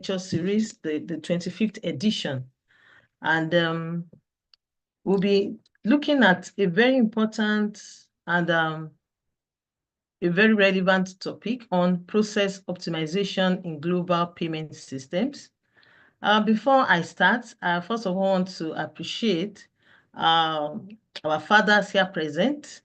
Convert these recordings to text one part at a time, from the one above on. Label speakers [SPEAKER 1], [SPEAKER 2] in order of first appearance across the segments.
[SPEAKER 1] lecture series, the 25th edition. And we'll be looking at a very important and a very relevant topic on process optimization in global payment systems. Before I start, I first of all want to appreciate our fathers here present.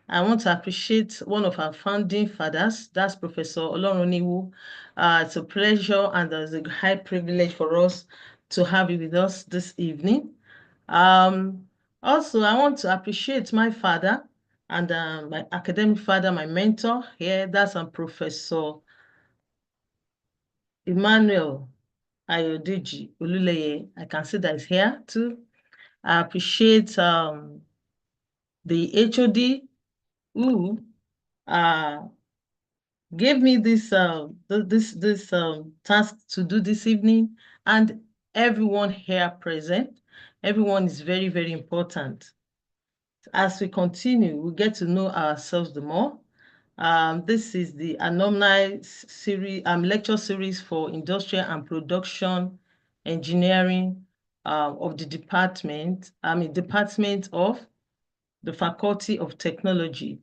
[SPEAKER 1] I want to appreciate one of our founding fathers, that's Professor Oloruniwu. It's a pleasure and it's a high privilege for us to have you with us this evening. Also, I want to appreciate my father and my academic father, my mentor here, that's Professor Emmanuel Ayodeji Oluleye. I can see that he's here too. I appreciate the HOD who gave me this task to do this evening, and everyone here present. Everyone is very, very important. As we continue, we get to know ourselves the more. This is the alumni series, lecture series for industrial and production engineering of the department of the Faculty of Technology,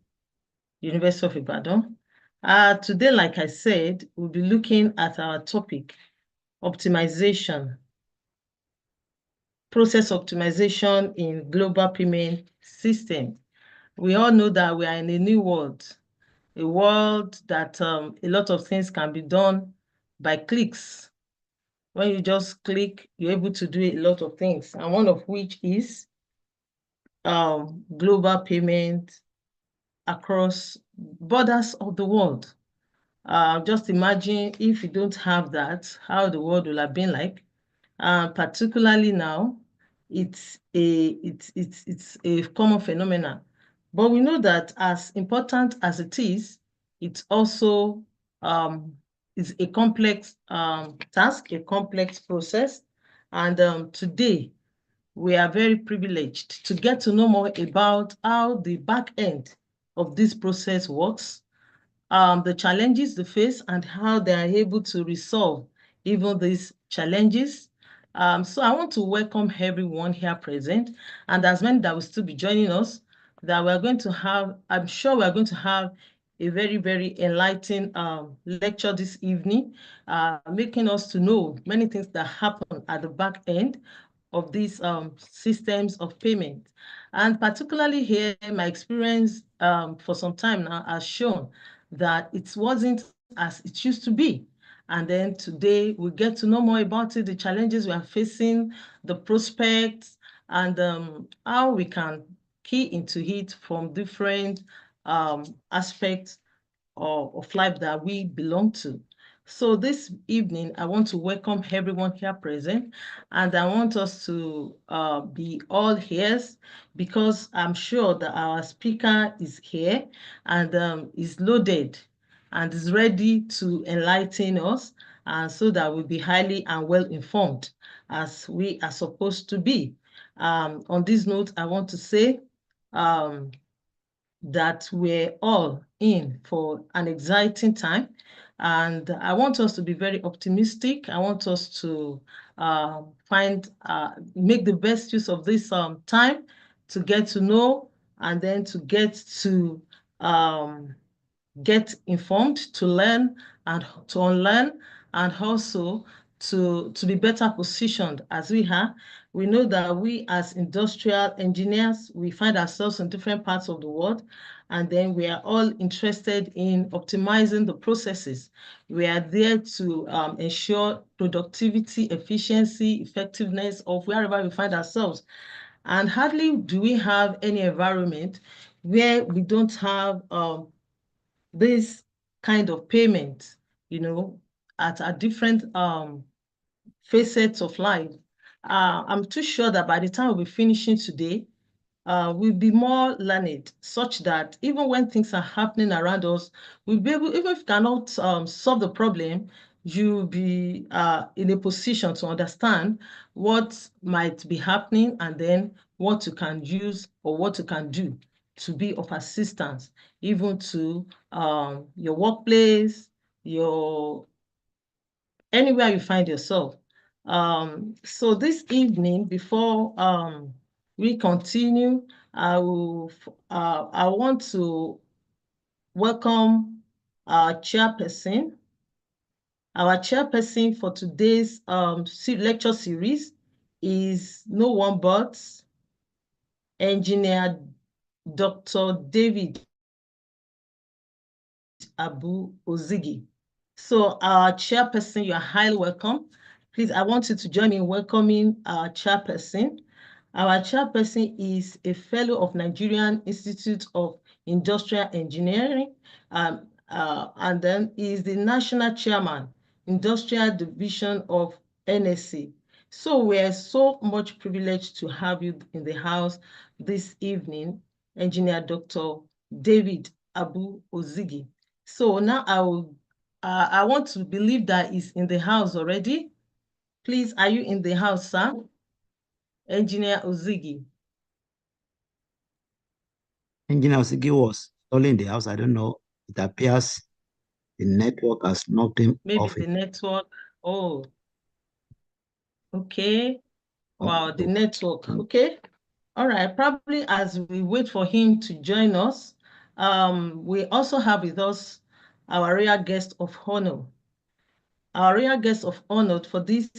[SPEAKER 1] University of Ibadan. Today, like I said, we'll be looking at our topic, optimization, process optimization in global payment system. We all know that we are in a new world, a world that a lot of things can be done by clicks. When you just click, you're able to do a lot of things, and one of which is global payment across borders of the world. Just imagine if you don't have that, how the world will have been like. Particularly now, it's a common phenomenon. But we know that as important as it is, it's also is a complex task, a complex process. And today, we are very privileged to get to know more about how the back end of this process works, the challenges they face, and how they are able to resolve even these challenges. So I want to welcome everyone here present, and as many that will still be joining us, that we're going to have, I'm sure we're going to have a very, very enlightening lecture this evening, making us to know many things that happen at the back end of these systems of payment. And particularly here, my experience for some time now has shown that it wasn't as it used to be. And then today we get to know more about it, the challenges we are facing, the prospects, and how we can key into it from different aspects of life that we belong to. So this evening, I want to welcome everyone here present, and I want us to be all ears, because I'm sure that our speaker is here and is loaded and is ready to enlighten us, and so that we'll be highly and well informed as we are supposed to be. On this note, I want to say that we're all in for an exciting time. And I want us to be very optimistic. I want us to make the best use of this time to get to know, and then to get informed, to learn and to unlearn, and also to be better positioned as we are. We know that we as industrial engineers, we find ourselves in different parts of the world, and then we are all interested in optimizing the processes. We are there to ensure productivity, efficiency, effectiveness of wherever we find ourselves. And hardly do we have any environment where we don't have this kind of payment, at different facets of life. I'm too sure that by the time we'll be finishing today, we'll be more learned, such that even when things are happening around us, we'll be able, even if we cannot solve the problem, you'll be in a position to understand what might be happening, and then what you can use or what you can do to be of assistance, even to your workplace, your anywhere you find yourself. So this evening, before we continue, I want to welcome our chairperson. Our chairperson for today's lecture series is no one but Engineer Dr. David Abu Ozigi. So our chairperson, you are highly welcome. Please, I want you to join me in welcoming our chairperson. Our chairperson is a fellow of Nigerian Institute of Industrial Engineering, and then he is the national chairman, Industrial Division of NSC. So we are so much privileged to have you in the house this evening, Engineer Dr. David Abu Ozigi. So now I want to believe that he's in the house already. Please, are you in the house, sir? Engineer Ozigi.
[SPEAKER 2] Engineer Ozigi was only in the house. I don't know. It appears the network has knocked him
[SPEAKER 1] Maybe
[SPEAKER 2] off.
[SPEAKER 1] the network. Oh, okay. Wow, the network. Okay. All right. Probably as we wait for him to join us, we also have with us our real guest of honor. Our real guest of honor for this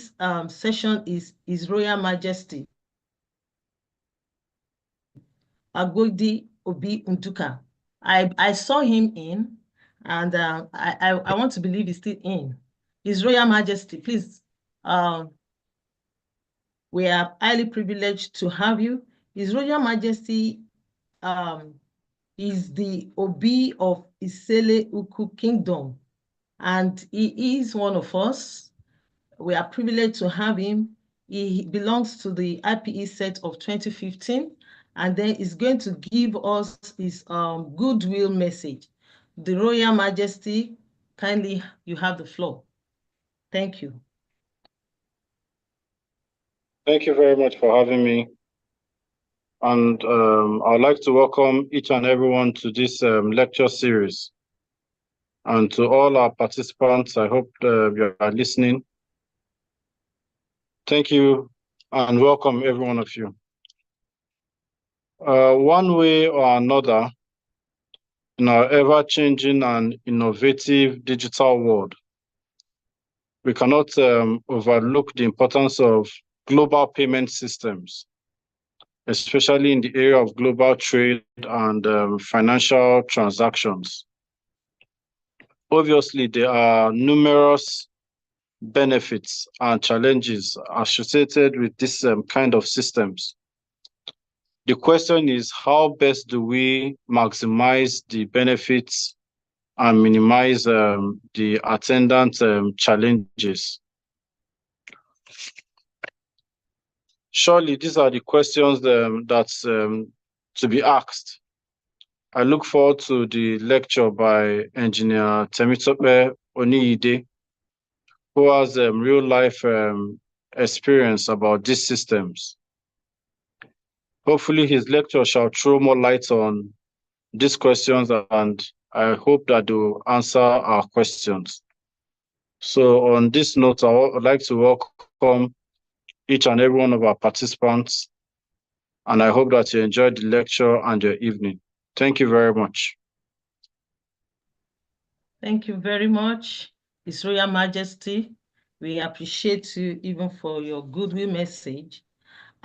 [SPEAKER 1] session is His Royal Majesty Agodi Obi Nduka. I saw him in, and I want to believe he's still in. His Royal Majesty, please, we are highly privileged to have you. His Royal Majesty is the Obi of Isele Uku Kingdom, and he is one of us. We are privileged to have him. He belongs to the IPE set of 2015, and then is going to give us his goodwill message. The Royal Majesty, kindly, you have the floor. Thank you.
[SPEAKER 3] Thank you very much for having me. And I'd like to welcome each and everyone to this lecture series. And to all our participants, I hope you are listening. Thank you and welcome every one of you. One way or another, in our ever-changing and innovative digital world, we cannot overlook the importance of global payment systems, especially in the area of global trade and financial transactions. Obviously, there are numerous benefits and challenges associated with this kind of systems. The question is, how best do we maximize the benefits and minimize the attendant challenges? Surely, these are the questions that's to be asked. I look forward to the lecture by Engineer Temitope Oniyide, who has real-life experience about these systems. Hopefully, his lecture shall throw more light on these questions, and I hope that they will answer our questions. So on this note, I would like to welcome each and every one of our participants, and I hope that you enjoyed the lecture and your evening. Thank you very much.
[SPEAKER 1] Thank you very much, His Royal Majesty. We appreciate you even for your goodwill message.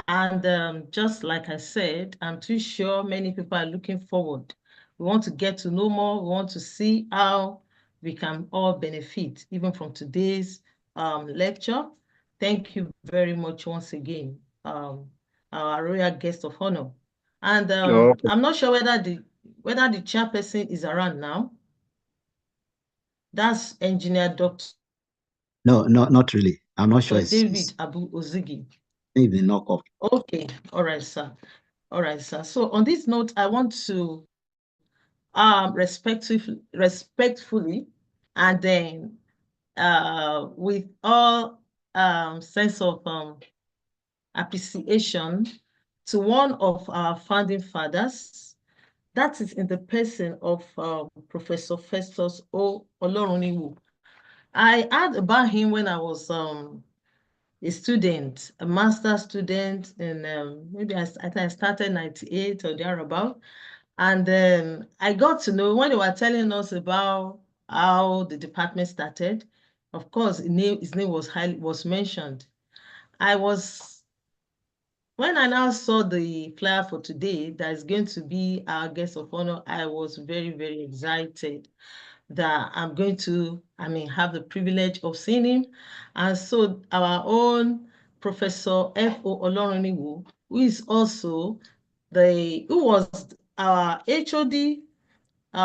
[SPEAKER 1] And just like I said, I'm too sure many people are looking forward. We want to get to know more. We want to see how we can all benefit even from today's lecture. Thank you very much once again, our royal guest of honor. And I'm not sure whether the chairperson is around now. That's Engineer Dr.
[SPEAKER 2] No, not really. I'm not sure.
[SPEAKER 1] David Abu Ozigi.
[SPEAKER 2] Maybe knock off.
[SPEAKER 1] Okay, all right, sir. All right, sir. So on this note, I want to respectfully, and then with all sense of appreciation to one of our founding fathers, that is in the person of Professor Festus O. Oloruniwu. I heard about him when I was a student, a master student, and maybe I think I started 98 or thereabout. And I got to know when they were telling us about how the department started. Of course, his name was mentioned. I was When I now saw the flyer for today that is going to be our guest of honor, I was very, very excited that I'm going to, have the privilege of seeing him. And so our own Professor F.O. Oloruniwo, who was our HOD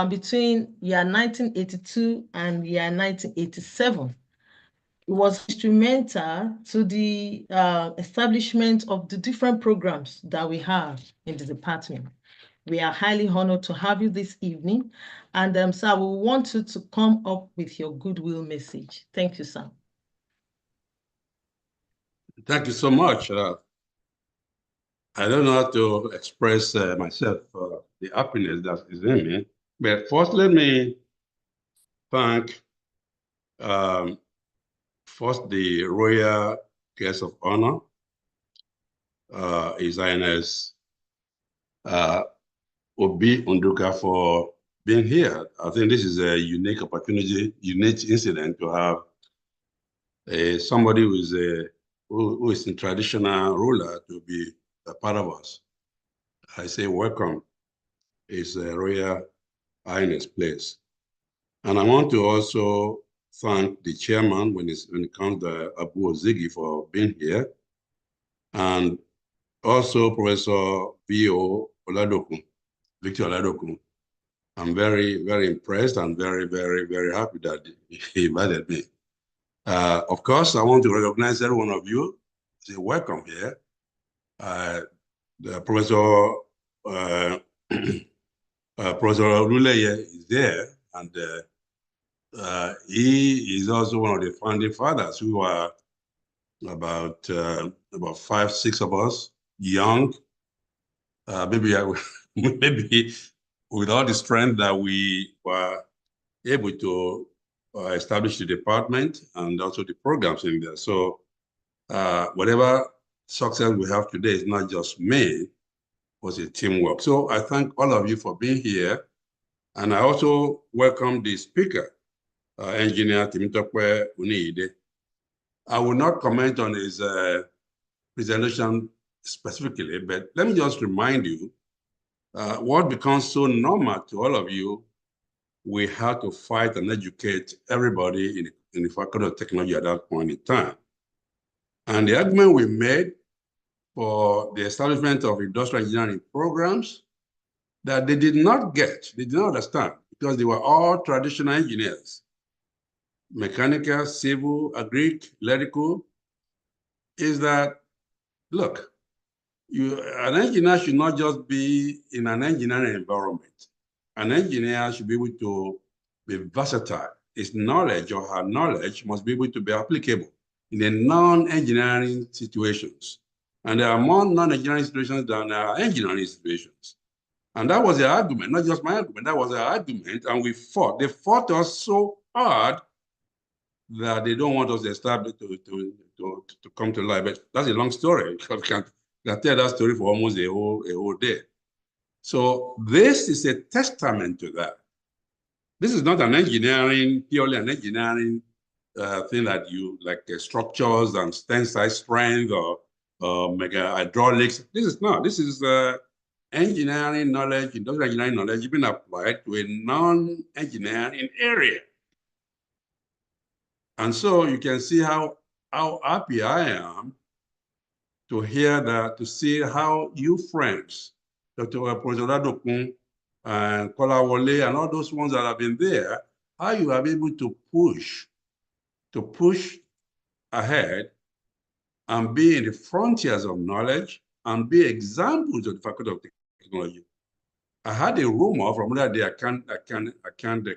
[SPEAKER 1] between year 1982 and year 1987. It was instrumental to the establishment of the different programs that we have in the department. We are highly honored to have you this evening. And sir, we want you to come up with your goodwill message. Thank you, sir.
[SPEAKER 4] Thank you so much. I don't know how to express myself, the happiness that is in me. But first, let me thank first the Royal Guest of Honor, His Highness Obi Unduka, for being here. I think this is a unique opportunity, unique incident to have somebody who is in traditional ruler to be a part of us. I say welcome. It's a Royal Highness place. And I want to also thank the chairman when it comes to Abu Ozigi for being here, and also Professor V.O. Oladokun, Victor Oladokun. I'm very, very impressed and very, very, very happy that he invited me. Of course, I want to recognize every one of you. Say welcome here. The Professor Professor Oluleye is there, and he is also one of the founding fathers, who are about 5, 6 of us, young. Maybe maybe with all the strength that we were able to establish the department and also the programs in there. So whatever success we have today is not just me, it was a teamwork. So I thank all of you for being here. And I also welcome the speaker, Engineer Timitokwe Uniide. I will not comment on his presentation specifically, but let me just remind you what becomes so normal to all of you. We had to fight and educate everybody in the Faculty of Technology at that point in time. And the argument we made for the establishment of industrial engineering programs that they did not understand, because they were all traditional engineers, mechanical, civil, agric, electrical, is that, look, an engineer should not just be in an engineering environment. An engineer should be able to be versatile. His knowledge or her knowledge must be able to be applicable in the non-engineering situations. And there are more non-engineering situations than there are engineering situations. And that was the argument, not just my argument, that was the argument, and we fought. They fought us so hard that they don't want us to establish to come to life. But that's a long story. I can tell that story for almost a whole day. So this is a testament to that. This is not purely an engineering thing that you like structures and tensile strength or mega hydraulics. This is not. This is engineering knowledge, industrial engineering knowledge being applied to a non-engineering area. And so you can see how happy I am to hear that, to see how you friends, Dr. Professor Adokun and Kolawole and all those ones that have been there, how you are able to push ahead and be in the frontiers of knowledge and be examples of the Faculty of Technology. I had a rumor from that day, I can't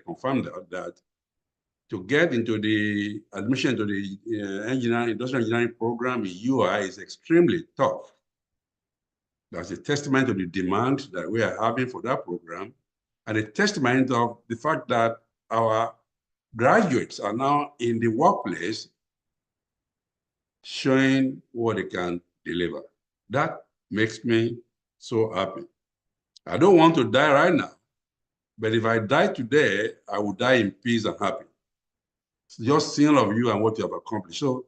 [SPEAKER 4] confirm that to get into the admission to the industrial engineering program in UI is extremely tough. That's a testament to the demand that we are having for that program, and a testament of the fact that our graduates are now in the workplace showing what they can deliver. That makes me so happy. I don't want to die right now, but if I die today, I will die in peace and happy. It's just seeing of you and what you have accomplished. So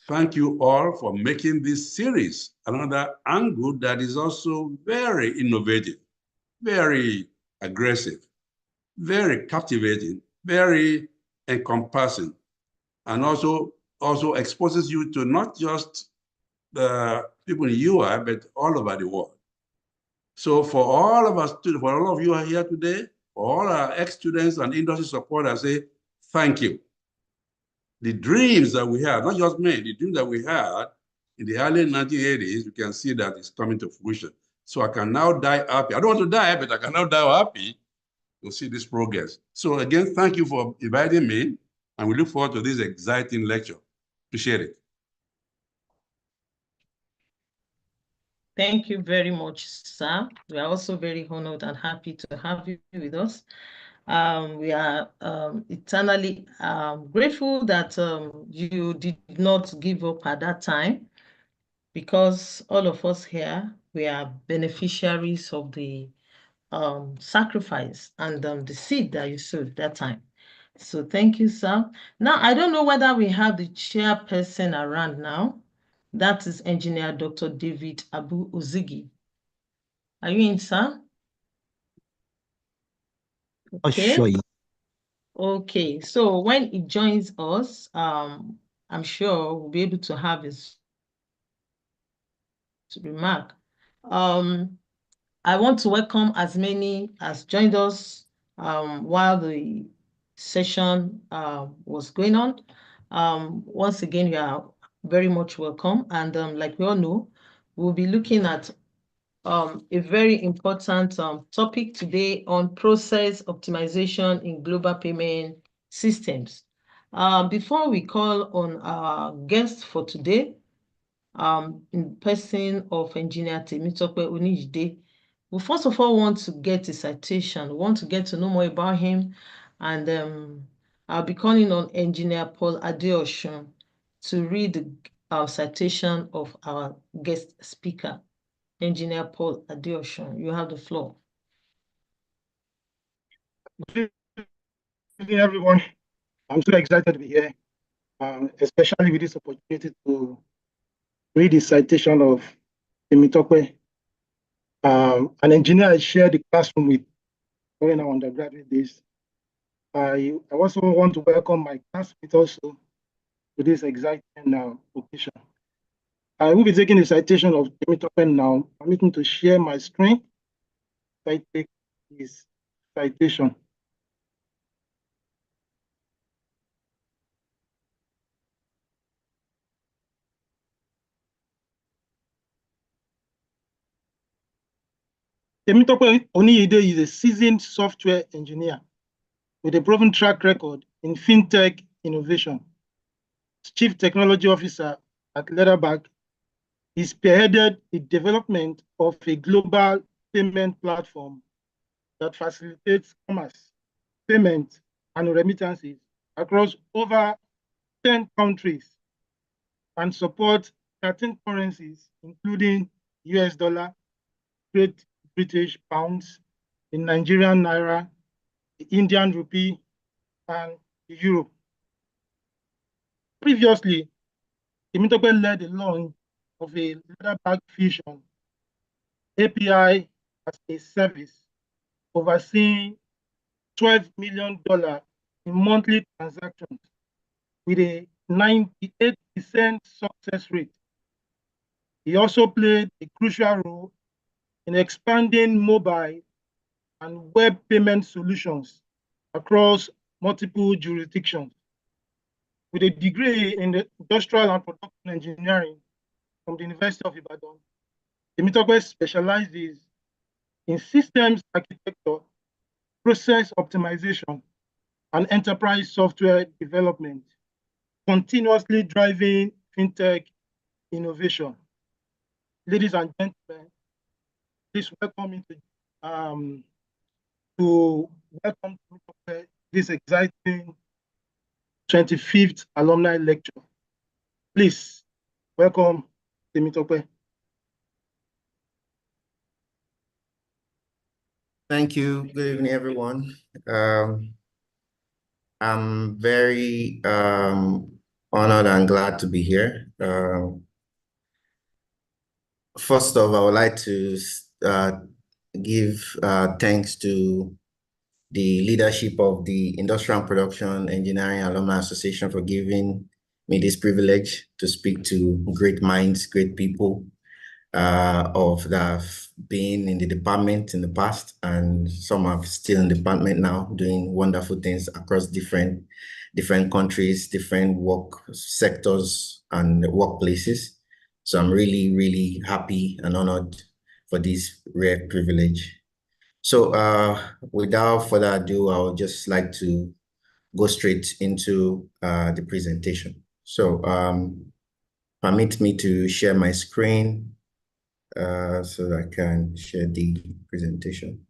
[SPEAKER 4] thank you all for making this series another angle that is also very innovative, very aggressive, very captivating, very encompassing, and also exposes you to not just the people in UI, but all over the world. So for all of us, for all of you are here today, for all our ex-students and industry support, I say thank you. The dreams that we had, not just me, the dreams that we had in the early 1980s, you can see that it's coming to fruition. So I can now die happy. I don't want to die, but I can now die happy to see this progress. So again, thank you for inviting me, and we look forward to this exciting lecture. Appreciate it.
[SPEAKER 1] Thank you very much, sir. We are also very honored and happy to have you with us. We are eternally grateful that you did not give up at that time, because all of us here, we are beneficiaries of the sacrifice and the seed that you sowed that time. So thank you, sir. Now, I don't know whether we have the chairperson around now. That is Engineer Dr. David Abu Ozigi. Are you in, sir? Okay.
[SPEAKER 2] Sure.
[SPEAKER 1] Okay. So when he joins us, I'm sure we'll be able to have his remark. I want to welcome as many as joined us while the session was going on. Once again, you are very much welcome. And like we all know, we'll be looking at a very important topic today on process optimization in global payment systems. Before we call on our guest for today, in person of Engineer Temitope Onijide, we first of all want to get a citation. We want to get to know more about him, and I'll be calling on Engineer Paul Adeosun to read the citation of our guest speaker. Engineer Paul Adeosun, you have the floor.
[SPEAKER 5] Good evening, everyone. I'm so excited to be here, especially with this opportunity to read the citation of Temitope, an engineer I shared the classroom with during our undergraduate days. I also want to welcome my classmates also to this exciting occasion. I will be taking the citation of Temitope now. Permit me to share my screen. I take his citation. Temitope Oniyide is a seasoned software engineer with a proven track record in fintech innovation. As Chief Technology Officer at Leatherback, he spearheaded the development of a global payment platform that facilitates commerce, payment, and remittances across over 10 countries and supports 13 currencies, including US dollar, Great British pounds, the Nigerian naira, the Indian rupee, and the euro. Previously, Temitope led the launch of a Leatherback Fusion API as a service, overseeing $12 million in monthly transactions with a 98% success rate. He also played a crucial role in expanding mobile and web payment solutions across multiple jurisdictions. With a degree in industrial and production engineering from the University of Ibadan, Temitope specializes in systems architecture, process optimization, and enterprise software development, continuously driving fintech innovation. Ladies and gentlemen, please welcome me to welcome this exciting 25th Alumni Lecture. Please, welcome, Temitope.
[SPEAKER 6] Thank you. Good evening, everyone. I'm very honored and glad to be here. First off, I would like to give thanks to the leadership of the Industrial and Production Engineering Alumni Association for giving me this privilege to speak to great minds, great people of that have been in the department in the past, and some are still in the department now, doing wonderful things across different countries, different work sectors and workplaces. So I'm really, really happy and honored for this rare privilege. So without further ado, I would just like to go straight into the presentation. So permit me to share my screen so that I can share the presentation.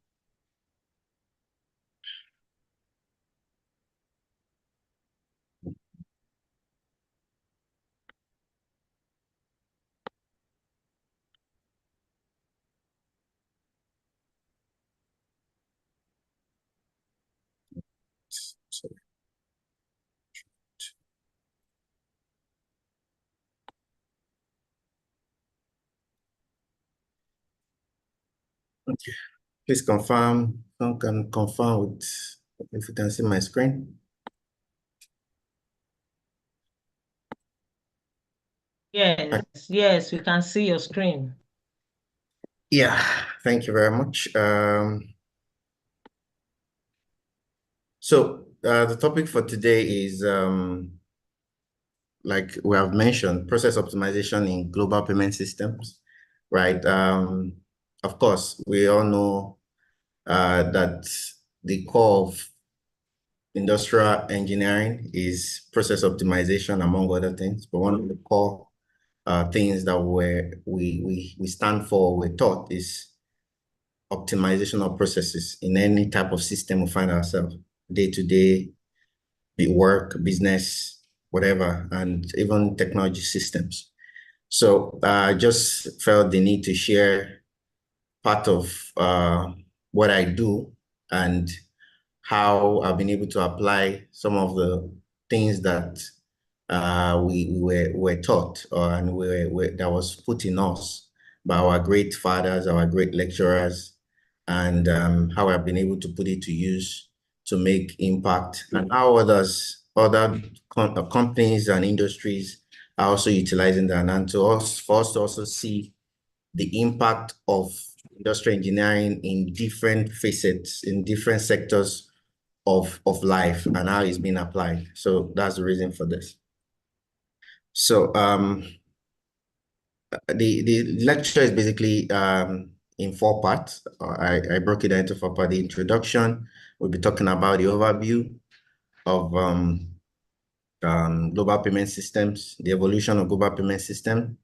[SPEAKER 6] Sorry. Okay, please confirm. Someone can confirm with if you can see my screen.
[SPEAKER 1] Yes, yes, we can see your screen.
[SPEAKER 6] Yeah, thank you very much. So the topic for today is, like we have mentioned, process optimization in global payment systems, right? Of course, we all know that the core of industrial engineering is process optimization, among other things. But one of the core things that we stand for, we're taught, is optimization of processes in any type of system we find ourselves, day to day, work, business, whatever, and even technology systems. So I just felt the need to share part of what I do and how I've been able to apply some of the things that we were taught and that was put in us by our great fathers, our great lecturers, and how I've been able to put it to use to make impact, and how other companies and industries are also utilizing that, and for us to also see the impact of industrial engineering in different facets, in different sectors of life, and how it's being applied. So that's the reason for this. So the lecture is basically in 4 parts. I broke it into 4 parts. The introduction, we'll be talking about the overview of global payment systems, the evolution of global payment system,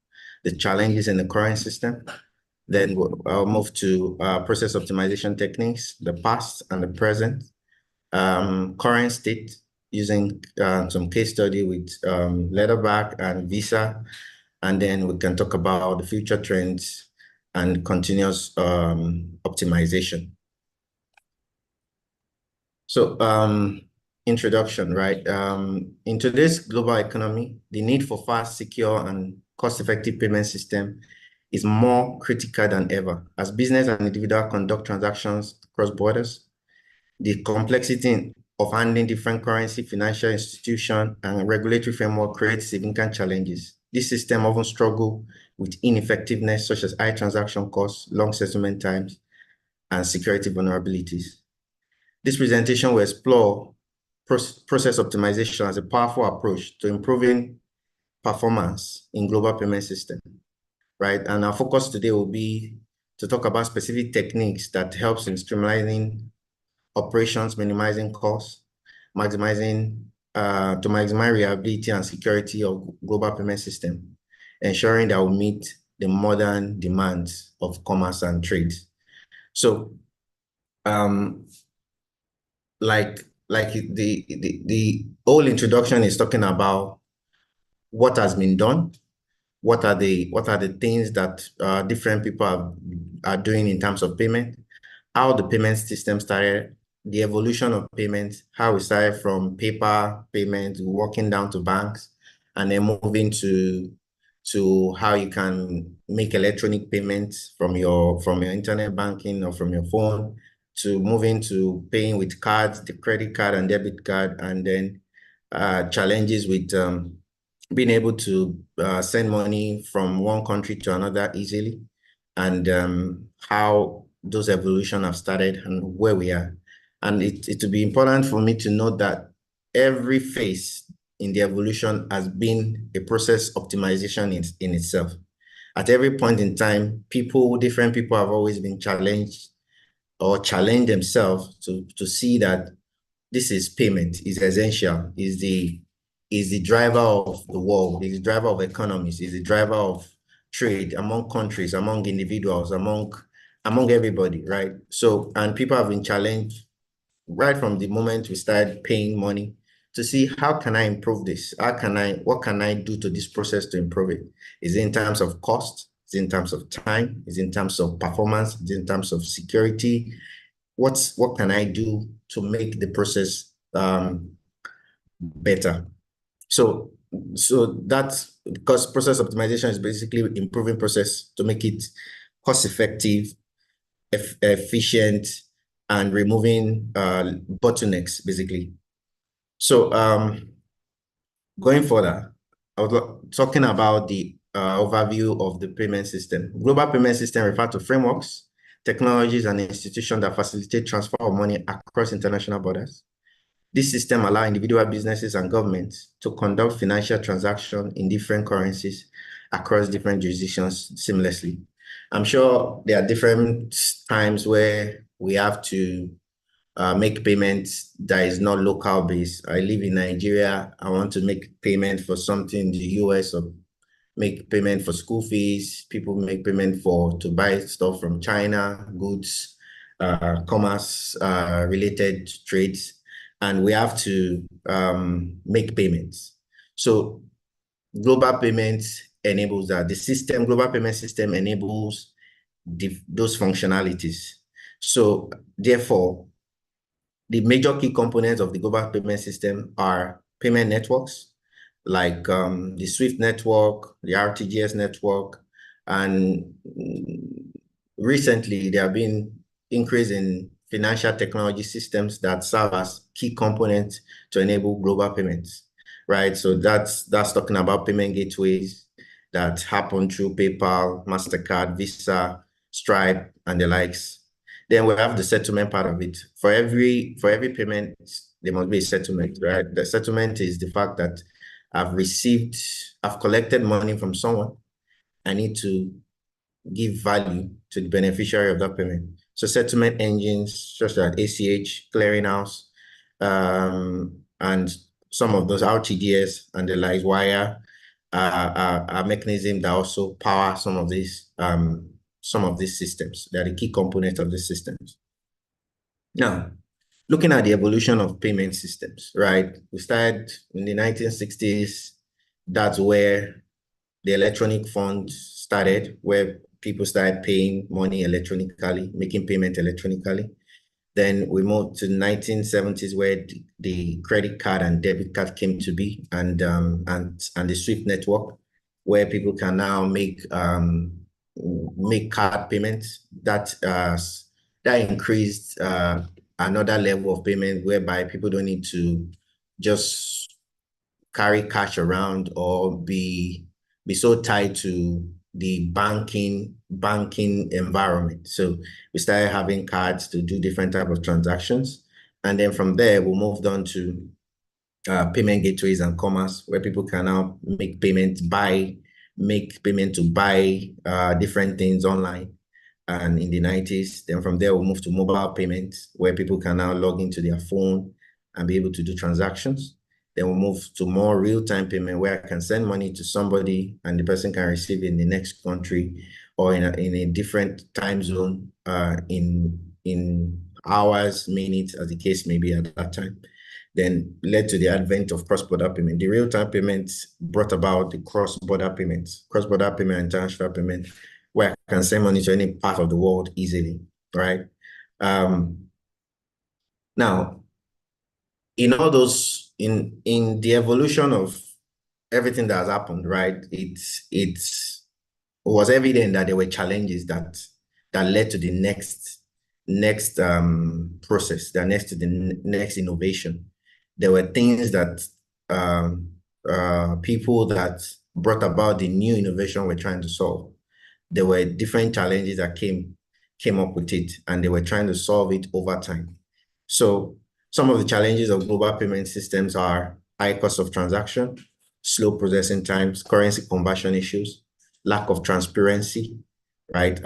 [SPEAKER 6] the challenges in the current system. Then I'll move to process optimization techniques, the past and the present, current state, using some case study with Leatherback and Visa, and then we can talk about the future trends and continuous optimization. So introduction, right? In today's global economy, the need for fast, secure, and cost-effective payment system is more critical than ever as business and individual conduct transactions across borders. The complexity of handling different currency, financial institution, and regulatory framework creates significant challenges. This system often struggle with ineffectiveness such as high transaction costs, long settlement times, and security vulnerabilities. This presentation will explore process optimization as a powerful approach to improving performance in global payment system, right? And our focus today will be to talk about specific techniques that helps in streamlining operations, minimizing costs, maximizing to maximize reliability and security of global payment system, ensuring that we meet the modern demands of commerce and trade. So, like like the whole introduction is talking about what has been done, what are the things that different people are doing in terms of payment, how the payment system started, the evolution of payments, how we started from paper payments, walking down to banks, and then moving to how you can make electronic payments from your internet banking or from your phone, to moving to paying with cards, the credit card and debit card, and then challenges with being able to send money from one country to another easily, and how those evolution have started and where we are. And it will be important for me to note that every phase in the evolution has been a process optimization in itself. At every point in time, different people have always been challenged or challenged themselves to see that this is payment, is essential, is the driver of the world, is the driver of economies, is the driver of trade among countries, among individuals, among everybody, right? So, and people have been challenged right from the moment we started paying money to see, how can I improve this? What can I do to this process to improve it? Is it in terms of cost? Is it in terms of time? Is it in terms of performance? Is it in terms of security? What can I do to make the process better? So that's because process optimization is basically improving process to make it cost effective, efficient, and removing bottlenecks, basically. So going further, I was talking about the overview of the payment system. Global payment system refer to frameworks, technologies, and institutions that facilitate transfer of money across international borders. This system allows individual businesses and governments to conduct financial transactions in different currencies across different jurisdictions seamlessly. I'm sure there are different times where we have to make payments that is not local based. I live in Nigeria. I want to make payment for something in the US, or make payment for school fees. People make payment to buy stuff from China, goods, commerce related trades, and we have to make payments. So global payments enables that. Global payment system enables those functionalities. So therefore, the major key components of the global payment system are payment networks, like the SWIFT network, the RTGS network, and recently there have been increase in financial technology systems that serve as key components to enable global payments, right? So that's talking about payment gateways that happen through PayPal, MasterCard, Visa, Stripe, and the likes. Then we have the settlement part of it. For every payment, there must be a settlement, right? The settlement is the fact that I've collected money from someone. I need to give value to the beneficiary of that payment. So settlement engines such as ACH, Clearinghouse, and some of those RTGS and the likes, Wire, are mechanisms that also power some of these systems. They are the key components of the systems. Now, looking at the evolution of payment systems, right? We started in the 1960s. That's where the electronic fund started, where people started paying money electronically, making payment electronically. Then we moved to the 1970s, where the credit card and debit card came to be, and the SWIFT network, where people can now make card payments. That increased another level of payment, whereby people don't need to just carry cash around or be so tied to the banking environment. So we started having cards to do different type of transactions. And then from there, we moved on to payment gateways and commerce, where people can now make payment to buy different things online. And in the 90s, then from there, we moved to mobile payments, where people can now log into their phone and be able to do transactions. Then we'll move to more real-time payment, where I can send money to somebody and the person can receive it in the next country or in a different time zone, in hours, minutes, as the case may be at that time. then led to the advent of cross-border payment. The real-time payments brought about the cross-border payments, cross-border payment and transfer payment, where I can send money to any part of the world easily, right? Now, in all those, in the evolution of everything that has happened, right? It was evident that there were challenges that led to the next process, that next to the next innovation. There were things that people that brought about the new innovation were trying to solve. There were different challenges that came up with it, and they were trying to solve it over time. So some of the challenges of global payment systems are high cost of transaction, slow processing times, currency conversion issues, lack of transparency, right?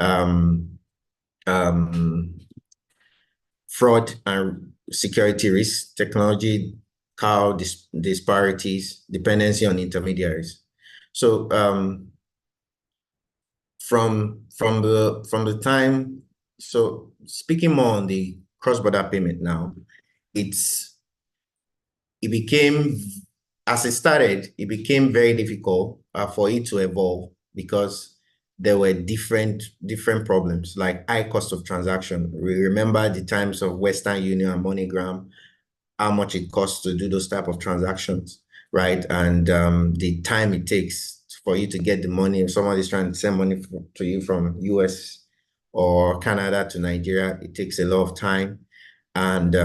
[SPEAKER 6] Fraud and security risks, technological disparities, dependency on intermediaries. So from the time, so speaking more on the cross-border payment now, it became, as it started, it became very difficult for it to evolve because there were different problems, like high cost of transaction. We remember the times of Western Union and MoneyGram, how much it costs to do those type of transactions, right? And the time it takes for you to get the money. If somebody's trying to send money to you from US or Canada to Nigeria, it takes a lot of time. And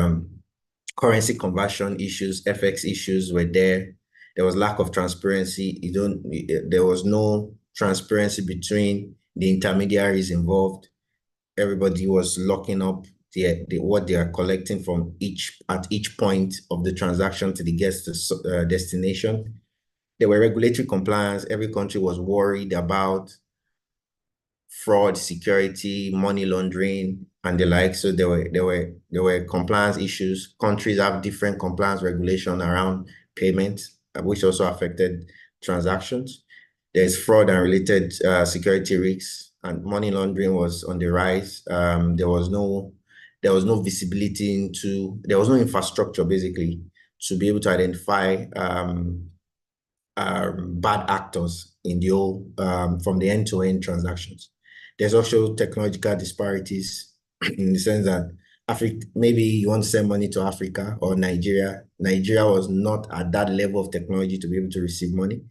[SPEAKER 6] currency conversion issues, FX issues were there. There was lack of transparency. There was no transparency between the intermediaries involved. Everybody was locking up what they are collecting from at each point of the transaction to the guest destination. There were regulatory compliance. Every country was worried about fraud, security, money laundering, and the like. So there were compliance issues. Countries have different compliance regulation around payments, which also affected transactions. There's fraud and related security risks, and money laundering was on the rise. There was no visibility there was no infrastructure basically to be able to identify bad actors in the whole from the end-to-end transactions. There's also technological disparities in the sense that maybe you want to send money to Africa or Nigeria. Nigeria was not at that level of technology to be able to receive money,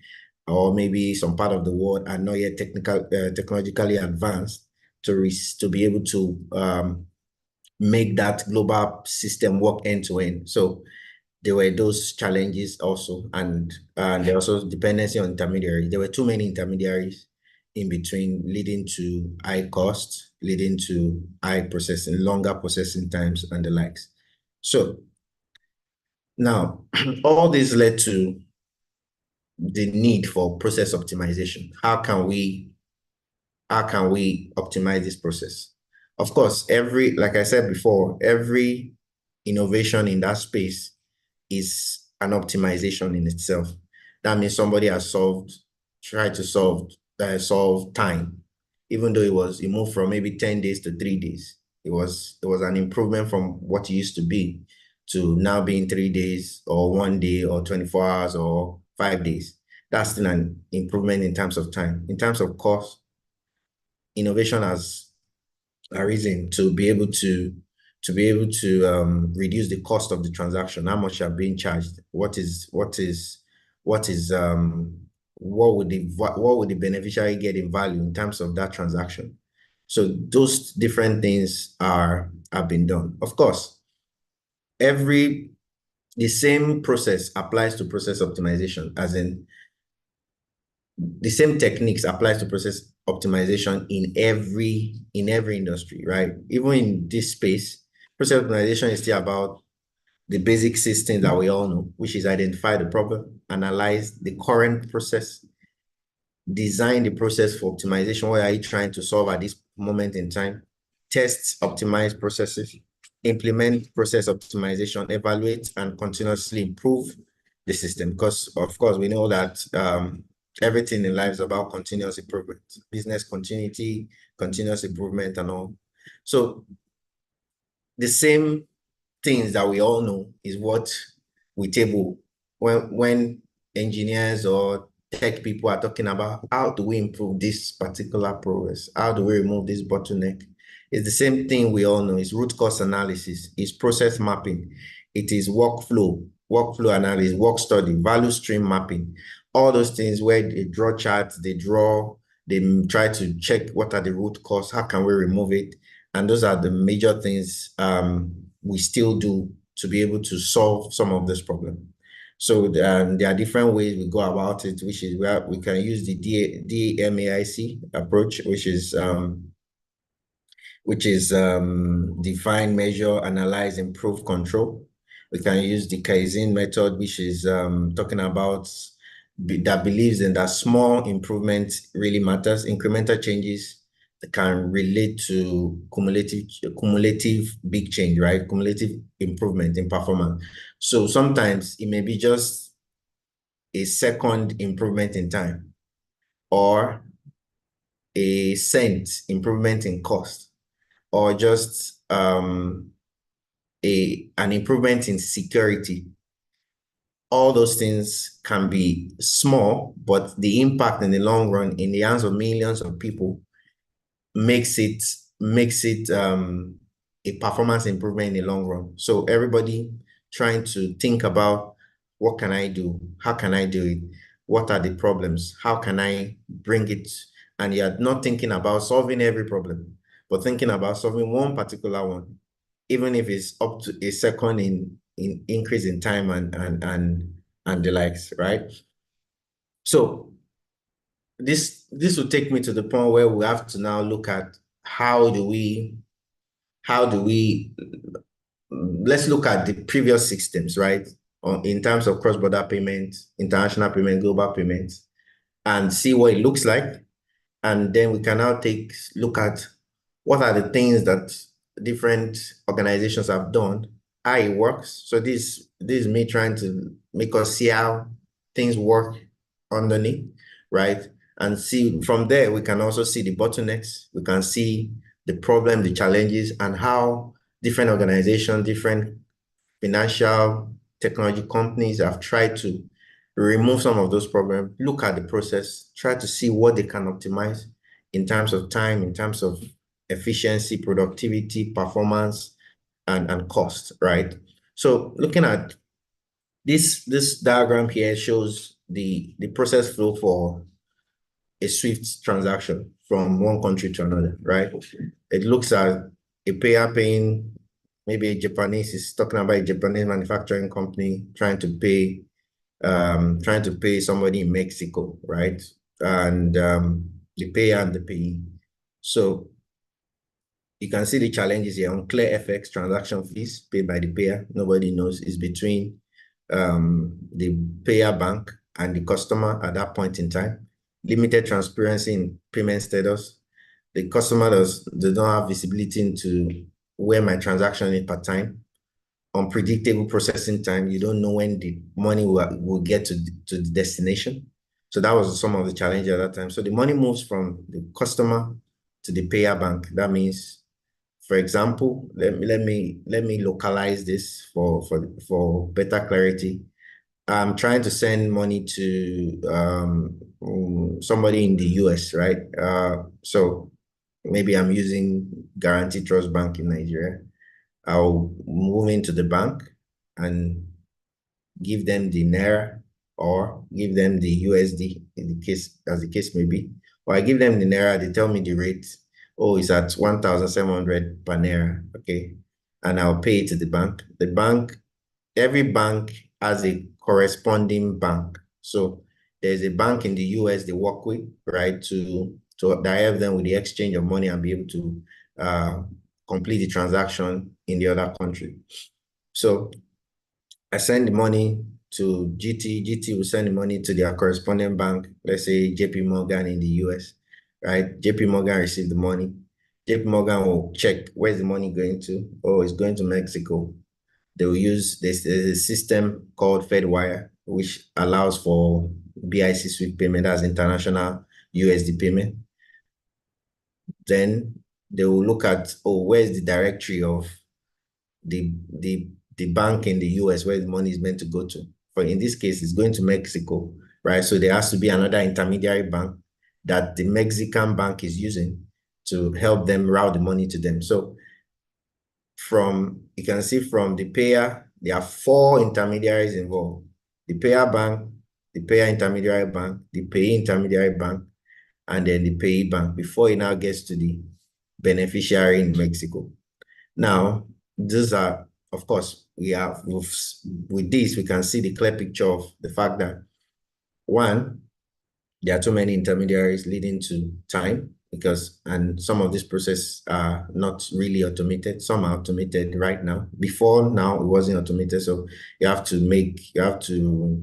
[SPEAKER 6] or maybe some part of the world are not yet technologically advanced to be able to make that global system work end-to-end. So there were those challenges also, and there was also dependency on intermediaries. There were too many intermediaries in between, leading to high costs, leading to longer processing times and the likes. So now, all this led to the need for process optimization. How can we optimize this process? Of course, like I said before, every innovation in that space is an optimization in itself. That means somebody has tried to solve time, even though it moved from maybe 10 days to 3 days. It was an improvement from what it used to be to now being 3 days or 1 day or 24 hours or 5 days. That's still an improvement in terms of time. In terms of cost, innovation has arisen to be able to reduce the cost of the transaction, how much are being charged, what would the beneficiary get in value in terms of that transaction. So those different things have been done. Of course, the same process applies to process optimization, as in the same techniques applies to process optimization in every industry, right? Even in this space, process optimization is still about the basic system that we all know, which is identify the problem, analyze the current process, design the process for optimization. What are you trying to solve at this moment in time? Test, optimize processes, implement process optimization, evaluate, and continuously improve the system. Because, of course, we know that everything in life is about continuous improvement, business continuity, continuous improvement, and all. So the same things that we all know is what we table when engineers or tech people are talking about how do we improve this particular progress, how do we remove this bottleneck. It's the same thing we all know. It's root cause analysis, it's process mapping, it is workflow analysis, work study, value stream mapping, all those things where they draw charts, they try to check what are the root cause, how can we remove it. And those are the major things we still do to be able to solve some of this problem. So there are different ways we go about it, which is where we can use the DMAIC approach, which is define, measure, analyze, improve, control. We can use the Kaizen method, which is talking about that believes in that small improvements really matters, incremental changes that can relate to cumulative big change, right? Cumulative improvement in performance. So sometimes it may be just a second improvement in time or a cent improvement in cost, or just an improvement in security. All those things can be small, but the impact in the long run in the hands of millions of people makes it a performance improvement in the long run. So everybody trying to think about, what can I do? How can I do it? What are the problems? How can I bring it? And you're not thinking about solving every problem, but thinking about solving one particular one, even if it's up to a second in increase in time and the likes, right? So this will take me to the point where we have to now look at how do we let's look at the previous systems, right? In terms of cross-border payments, international payment, global payments, and see what it looks like. And then we can now look at what are the things that different organizations have done, how it works. So this is me trying to make us see how things work underneath, right? And see from there, we can also see the bottlenecks, we can see the problem, the challenges, and how different organizations, different financial technology companies have tried to remove some of those problems, look at the process, try to see what they can optimize in terms of time, in terms of efficiency, productivity, performance, and cost, right? So looking at this diagram here shows the process flow for a SWIFT transaction from one country to another, right? It looks at a payer paying, maybe a Japanese is talking about a Japanese manufacturing company trying to pay somebody in Mexico, right? And the payer and the payee. So you can see the challenges here. Unclear FX transaction fees paid by the payer. Nobody knows. It's between the payer bank and the customer at that point in time. Limited transparency in payment status. The customer they don't have visibility into where my transaction is per time. Unpredictable processing time. You don't know when the money will get to the destination. So that was some of the challenge at that time. So the money moves from the customer to the payer bank. That means, for example, let me localize this for better clarity. I'm trying to send money to somebody in the US, right? So maybe I'm using Guarantee Trust Bank in Nigeria. I'll move into the bank and give them the Naira or give them the USD as the case may be. Or I give them the Naira, they tell me the rate. Oh, it's at 1,700 per Naira, okay? And I'll pay it to the bank. Every bank has a corresponding bank. So there's a bank in the US they work with, right, to help them with the exchange of money and be able to complete the transaction in the other country. So I send the money to GT. GT will send the money to their corresponding bank, let's say JP Morgan in the US, right? JP Morgan received the money. JP Morgan will check, where's the money going to? Oh, it's going to Mexico. They will use there's a system called FedWire, which allows for BIC SWIFT payment as international USD payment. Then they will look at, oh, where's the directory of the the bank in the US where the money is meant to go to. For in this case, it's going to Mexico, right? So there has to be another intermediary bank that the Mexican bank is using to help them route the money to them. So you can see from the payer, there are 4 intermediaries involved: the payer bank, the payer intermediary bank, the payee intermediary bank, and then the payee bank before it now gets to the beneficiary in Mexico. Now, these are, of course, with this, we can see the clear picture of the fact that, one, there are too many intermediaries leading to time, and some of these processes are not really automated. Some are automated right now. Before now, it wasn't automated. So you have to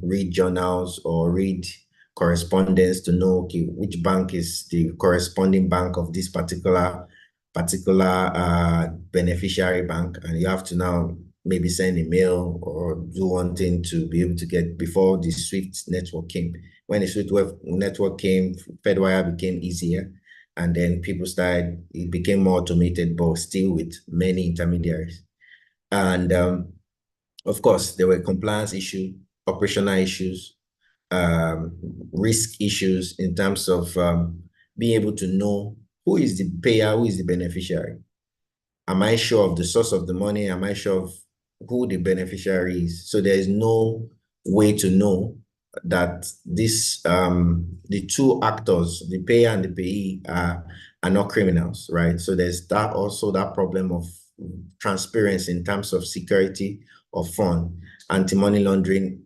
[SPEAKER 6] read journals or read correspondence to know, okay, which bank is the corresponding bank of this particular beneficiary bank. And you have to now maybe send a mail or do one thing to be able to get, before the SWIFT network came. When the SWIFT network came, Fedwire became easier. And then it became more automated, but still with many intermediaries. And of course, there were compliance issues, operational issues, risk issues in terms of being able to know who is the payer, who is the beneficiary. Am I sure of the source of the money? Am I sure of who the beneficiary is? So there is no way to know that the 2 actors, the payer and the payee, are not criminals, right? So there's that problem of transparency in terms of security of fund, anti-money laundering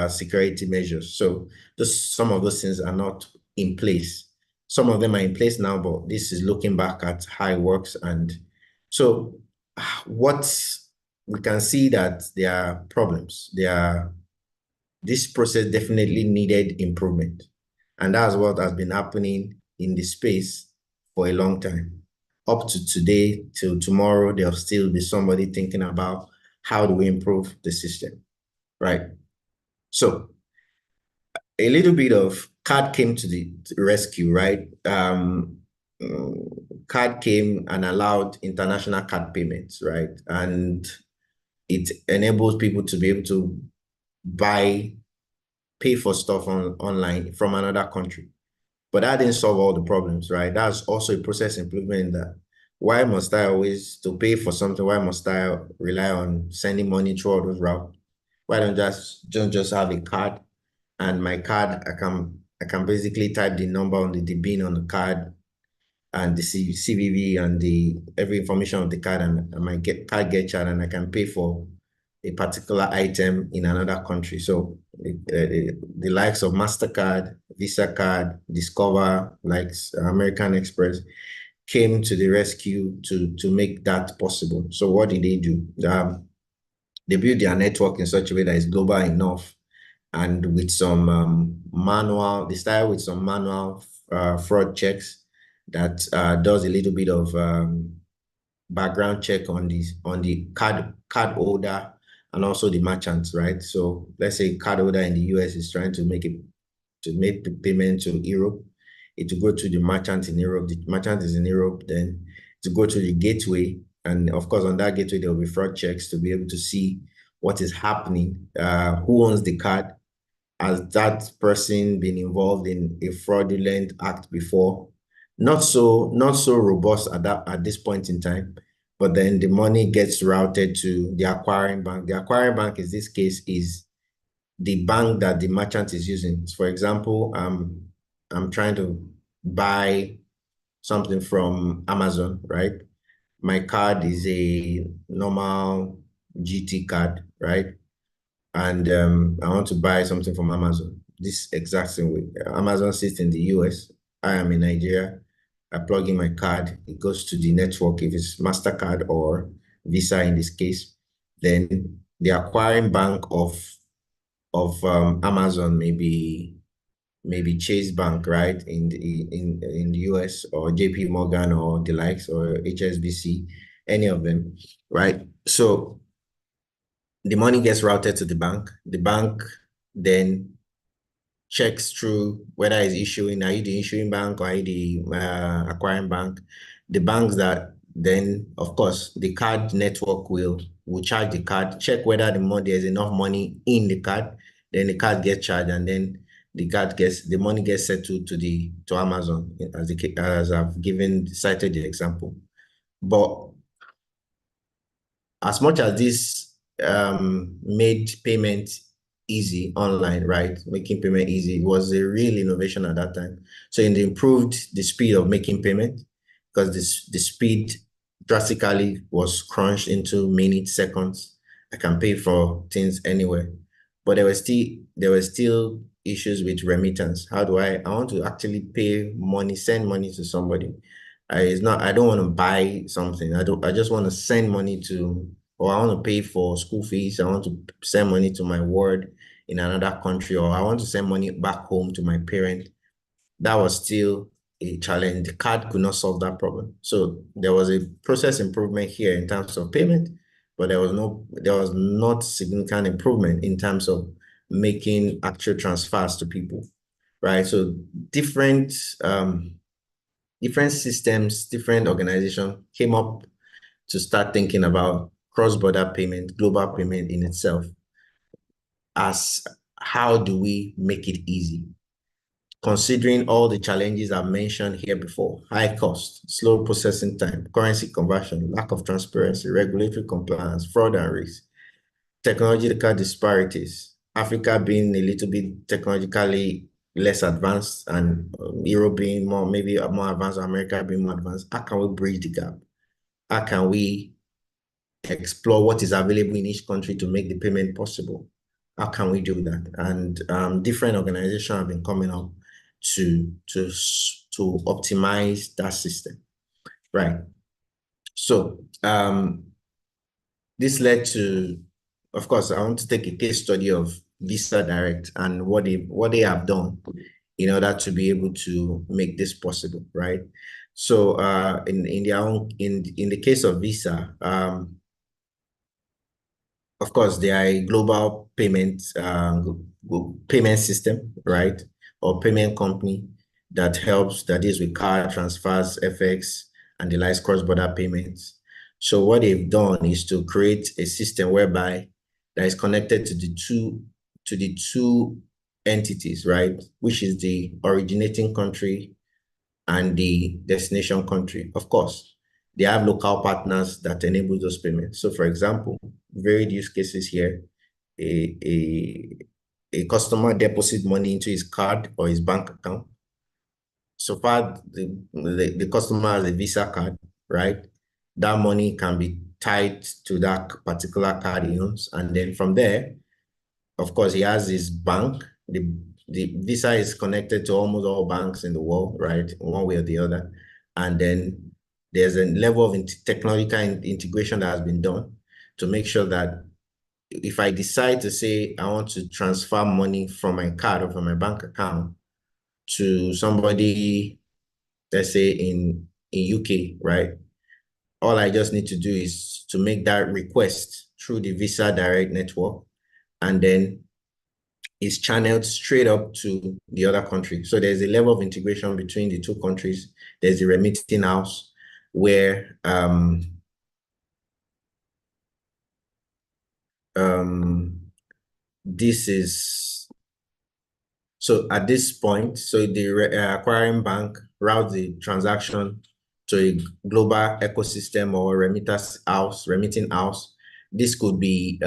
[SPEAKER 6] security measures. So some of those things are not in place. Some of them are in place now, but this is looking back at how it works. And so we can see that there are problems. This process definitely needed improvement. And that's what has been happening in the space for a long time. Up to today, till tomorrow, there'll still be somebody thinking about how do we improve the system, right? So a little bit of CAD came to the rescue, right? CAD came and allowed international CAD payments, right? And it enables people to be able to pay for stuff online from another country. But that didn't solve all the problems, right? That's also a process improvement that why must I always, to pay for something, why must I rely on sending money through all those routes? Why don't just have a card, and my card, I can basically type the number on the bin on the card and the CVV and every information of the card, and my card get charged, and I can pay for a particular item in another country. So the likes of MasterCard, Visa card, Discover, like American Express, came to the rescue to make that possible. So what did they do? They built their network in such a way that it's global enough, and with some they started with some manual fraud checks that does a little bit of background check on the card holder and also the merchants, right? So let's say card holder in the US is trying to make the payment to Europe. It will go to the merchant in Europe. The merchant is in Europe, then to go to the gateway. And of course, on that gateway, there will be fraud checks to be able to see what is happening, who owns the card. Has that person been involved in a fraudulent act before? Not so robust at this point in time, but then the money gets routed to the acquiring bank. The acquiring bank in this case is the bank that the merchant is using. For example, I'm trying to buy something from Amazon, right? My card is a normal GT card, right? And I want to buy something from Amazon. This exact same way. Amazon sits in the US. I am in Nigeria. I plug in my card. It goes to the network. If it's MasterCard or Visa in this case, then the acquiring bank of Amazon maybe Chase Bank, right, in the US, or JP Morgan or the likes, or HSBC, any of them, right? So the money gets routed to the bank. The bank then checks through whether it's issuing, are you the issuing bank or are you the acquiring bank? The banks that then of course the card network will charge the card, check whether there's enough money in the card, then the card gets charged, and then the money gets settled to Amazon, as I've cited the example. But as much as this made payment easy online, right? Making payment easy, it was a real innovation at that time. So it improved the speed of making payment, because the speed drastically was crunched into minutes, seconds. I can pay for things anywhere. But there were still issues with remittance. How do I want to actually pay money, send money to somebody? I don't want to buy something. I just want to send money or I want to pay for school fees. I want to send money to my ward in another country, or I want to send money back home to my parent. That was still a challenge. The card could not solve that problem. So there was a process improvement here in terms of payment, but there was not significant improvement in terms of making actual transfers to people, right? So different systems, different organizations came up to start thinking about cross-border payment, global payment in itself, as how do we make it easy? Considering all the challenges I've mentioned here before: high cost, slow processing time, currency conversion, lack of transparency, regulatory compliance, fraud and risk, technological disparities, Africa being a little bit technologically less advanced, and Europe being maybe more advanced, America being more advanced. How can we bridge the gap? How can we explore what is available in each country to make the payment possible? How can we do that? And different organizations have been coming up to optimize that system, right? So this led to, of course, I want to take a case study of Visa Direct and what they have done in order to be able to make this possible, right? So in the case of Visa, of course, they are a global payment system, right? Or payment company that deals with card transfers, FX, and the likes, cross-border payments. So what they've done is to create a system whereby that is connected to the two entities, right? Which is the originating country and the destination country. Of course, they have local partners that enable those payments. So for example, varied use cases here, a customer deposits money into his card or his bank account. So far, the customer has a Visa card, right? That money can be tied to that particular card he owns. And then from there, of course, he has his bank. The Visa is connected to almost all banks in the world, right? One way or the other. And then there's a level of technological integration that has been done to make sure that if I decide to say I want to transfer money from my card or from my bank account to somebody, let's say in UK, right? All I just need to do is to make that request through the Visa Direct network, and then it's channeled straight up to the other country. So there's a level of integration between the two countries. There's the remitting house where this is, so at this point, so the acquiring bank routes the transaction to a global ecosystem or remitting house. This could be,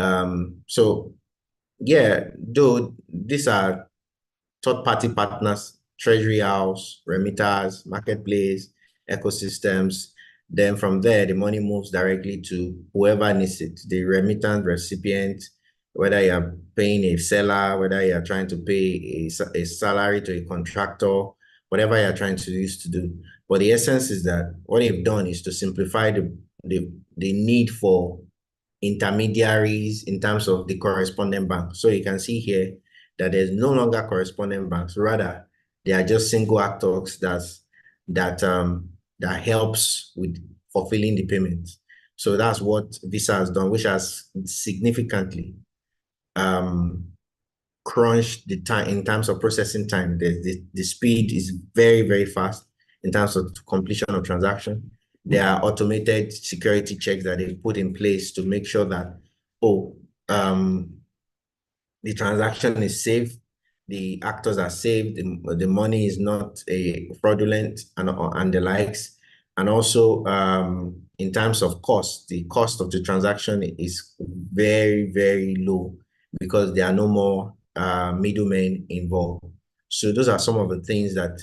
[SPEAKER 6] so yeah, though these are third-party partners, treasury house, remitters, marketplace, ecosystems. Then from there, the money moves directly to whoever needs it, the remittant recipient, whether you're paying a seller, whether you're trying to pay a salary to a contractor, whatever you're trying to use to do. But the essence is that what they've done is to simplify the need for intermediaries in terms of the correspondent bank. So you can see here that there's no longer correspondent banks. Rather, they are just single actors that helps with fulfilling the payments. So that's what Visa has done, which has significantly crunched the time in terms of processing time. The speed is very, very fast in terms of completion of transaction. there are automated security checks that they put in place to make sure that, the transaction is safe, the actors are safe, the money is not fraudulent and the likes. And also, in terms of cost, the cost of the transaction is very, very low because there are no more middlemen involved. So those are some of the things that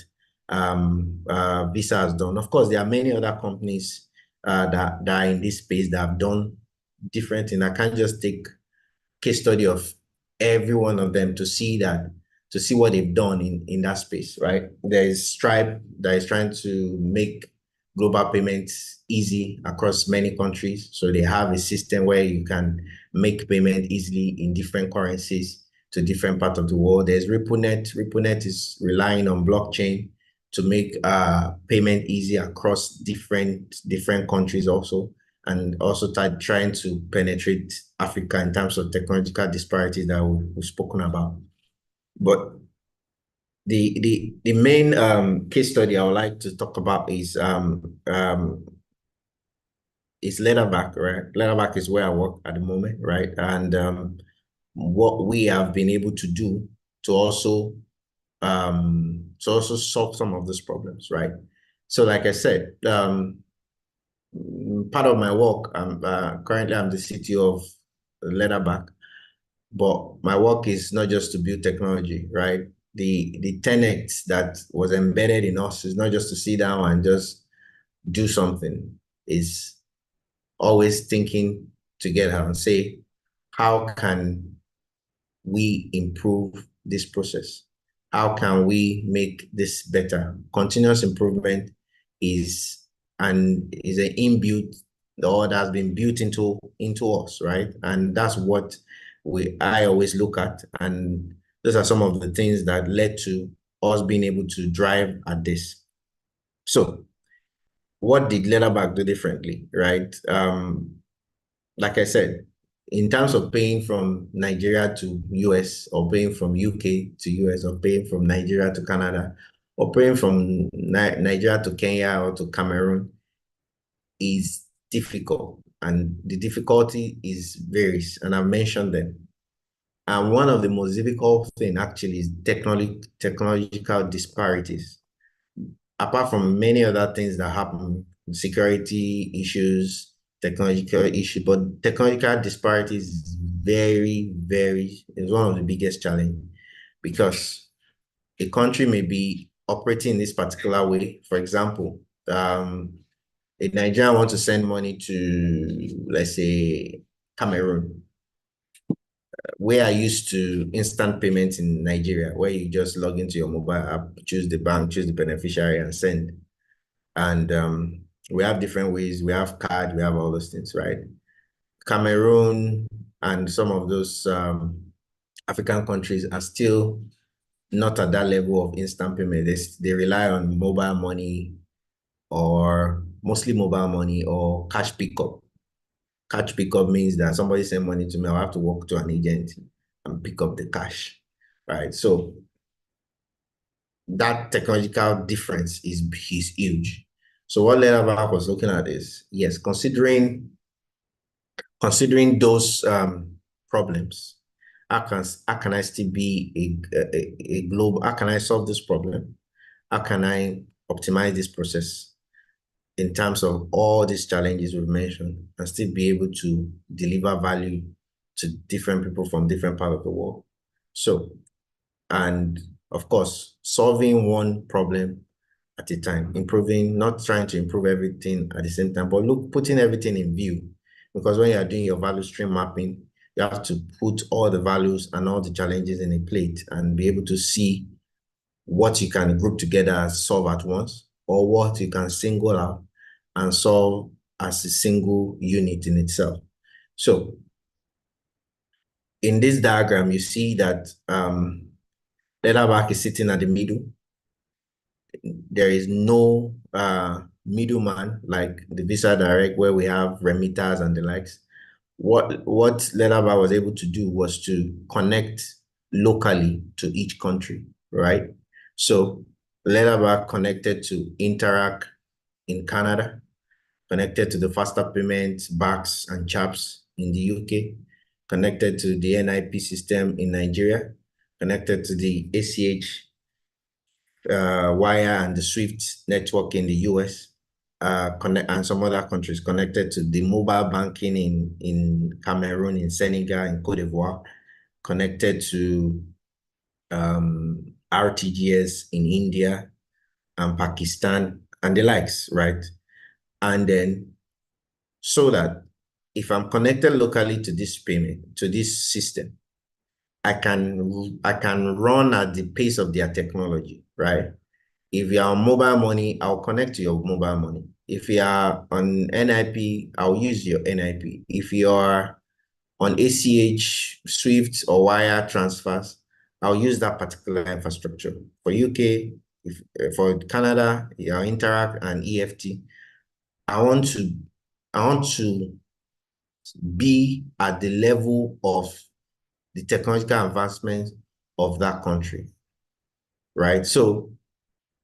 [SPEAKER 6] Visa has done. Of course, there are many other companies that are in this space that have done different things. I can't just take case study of every one of them to see what they've done in that space, right? There is Stripe that is trying to make global payments easy across many countries. So they have a system where you can make payment easily in different currencies to different parts of the world. There's RippleNet. RippleNet is relying on blockchain to make payment easy across different countries also, and also trying to penetrate Africa in terms of technological disparities that we've spoken about. But the main case study I would like to talk about is Leatherback, right? Leatherback is where I work at the moment, right? And what we have been able to do to also solve some of those problems, right? So like I said, part of my work, currently I'm the CTO of Leatherback, but my work is not just to build technology, right? The tenet that was embedded in us is not just to sit down and just do something, is always thinking together and say, how can we improve this process? How can we make this better? Continuous improvement is an inbuilt, or that has been built into us, right? And that's what I always look at. And those are some of the things that led to us being able to drive at this. So what did Leatherback do differently, right? Like I said, in terms of paying from Nigeria to US, or paying from UK to US, or paying from Nigeria to Canada, or paying from Nigeria to Kenya or to Cameroon, is difficult, and the difficulty is varies, and I've mentioned them. And one of the most difficult thing actually is technological disparities. Apart from many other things that happen, security issues, technological issue, but technological disparities is is one of the biggest challenge, because a country may be operating in this particular way. For example, a Nigerian wants to send money to, let's say, Cameroon. We are used to instant payments in Nigeria, where you just log into your mobile app, choose the bank, choose the beneficiary, and send. And we have different ways. We have card, we have all those things, right? Cameroon and some of those African countries are still not at that level of instant payment. They rely on mobile money, or mostly mobile money, or cash pickup. Cash pickup means that somebody send money to me, I'll have to walk to an agent and pick up the cash, right? So that technological difference is huge. So what Leatherback was looking at is, yes, considering those problems, how can I still be a global? How can I solve this problem? How can I optimize this process in terms of all these challenges we've mentioned, and still be able to deliver value to different people from different parts of the world? So, and of course, solving one problem at a time, improving, not trying to improve everything at the same time, but putting everything in view. Because when you are doing your value stream mapping, you have to put all the values and all the challenges in a plate and be able to see what you can group together and solve at once, or what you can single out and solve as a single unit in itself. So in this diagram, you see that Leatherback is sitting at the middle. There is no middleman like the Visa Direct, where we have remitters and the likes. What Leatherback was able to do was to connect locally to each country, right? So Leatherback connected to Interac in Canada, connected to the faster payments, BACS and CHAPS in the UK, connected to the NIP system in Nigeria, connected to the ACH wire and the SWIFT network in the US, and some other countries, connected to the mobile banking in Cameroon, in Senegal, in Cote d'Ivoire, connected to RTGS in India and Pakistan and the likes, right? And then so that if I'm connected locally to this payment, to this system, I can run at the pace of their technology, right? If you are on mobile money, I'll connect to your mobile money. If you are on NIP, I'll use your NIP. If you are on ACH, SWIFT, or wire transfers, I'll use that particular infrastructure. For UK, for Canada, Interact and EFT, I want to be at the level of the technological advancement of that country, right? So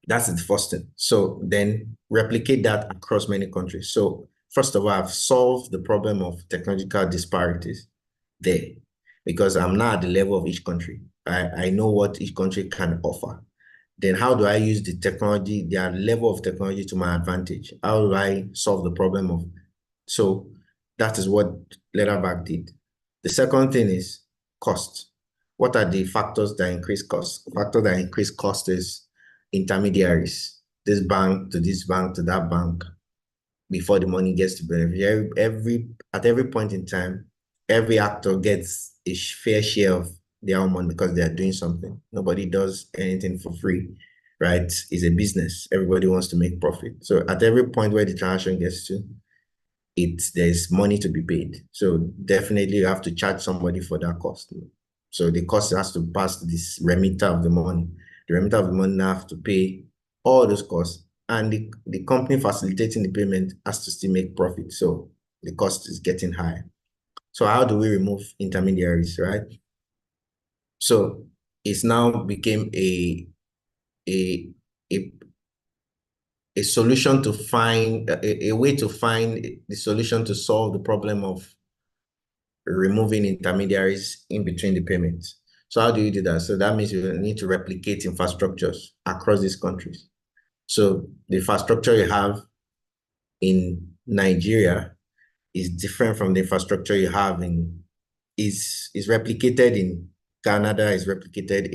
[SPEAKER 6] that's the first thing. So then replicate that across many countries. So first of all, I've solved the problem of technological disparities there because I'm not at the level of each country. I know what each country can offer. Then how do I use the technology, their level of technology to my advantage? How do I solve the problem of, so that is what Leatherback did. The second thing is cost. What are the factors that increase cost? Factor that increase cost is intermediaries, this bank to this bank to that bank before the money gets to beneficiary. At every point in time, every actor gets a fair share of their own money because they are doing something. Nobody does anything for free, right? It's a business. Everybody wants to make profit. So at every point where the transaction gets to, there's money to be paid. So definitely you have to charge somebody for that cost. So the cost has to pass this remitter of the money. The remitter of the money now have to pay all those costs, and the company facilitating the payment has to still make profit. So the cost is getting higher. So how do we remove intermediaries, right? So it's now became a solution to find a way to find the solution to solve the problem of removing intermediaries in between the payments. So how do you do that? So that means you need to replicate infrastructures across these countries. So the infrastructure you have in Nigeria is different from the infrastructure you have is replicated in Canada, is replicated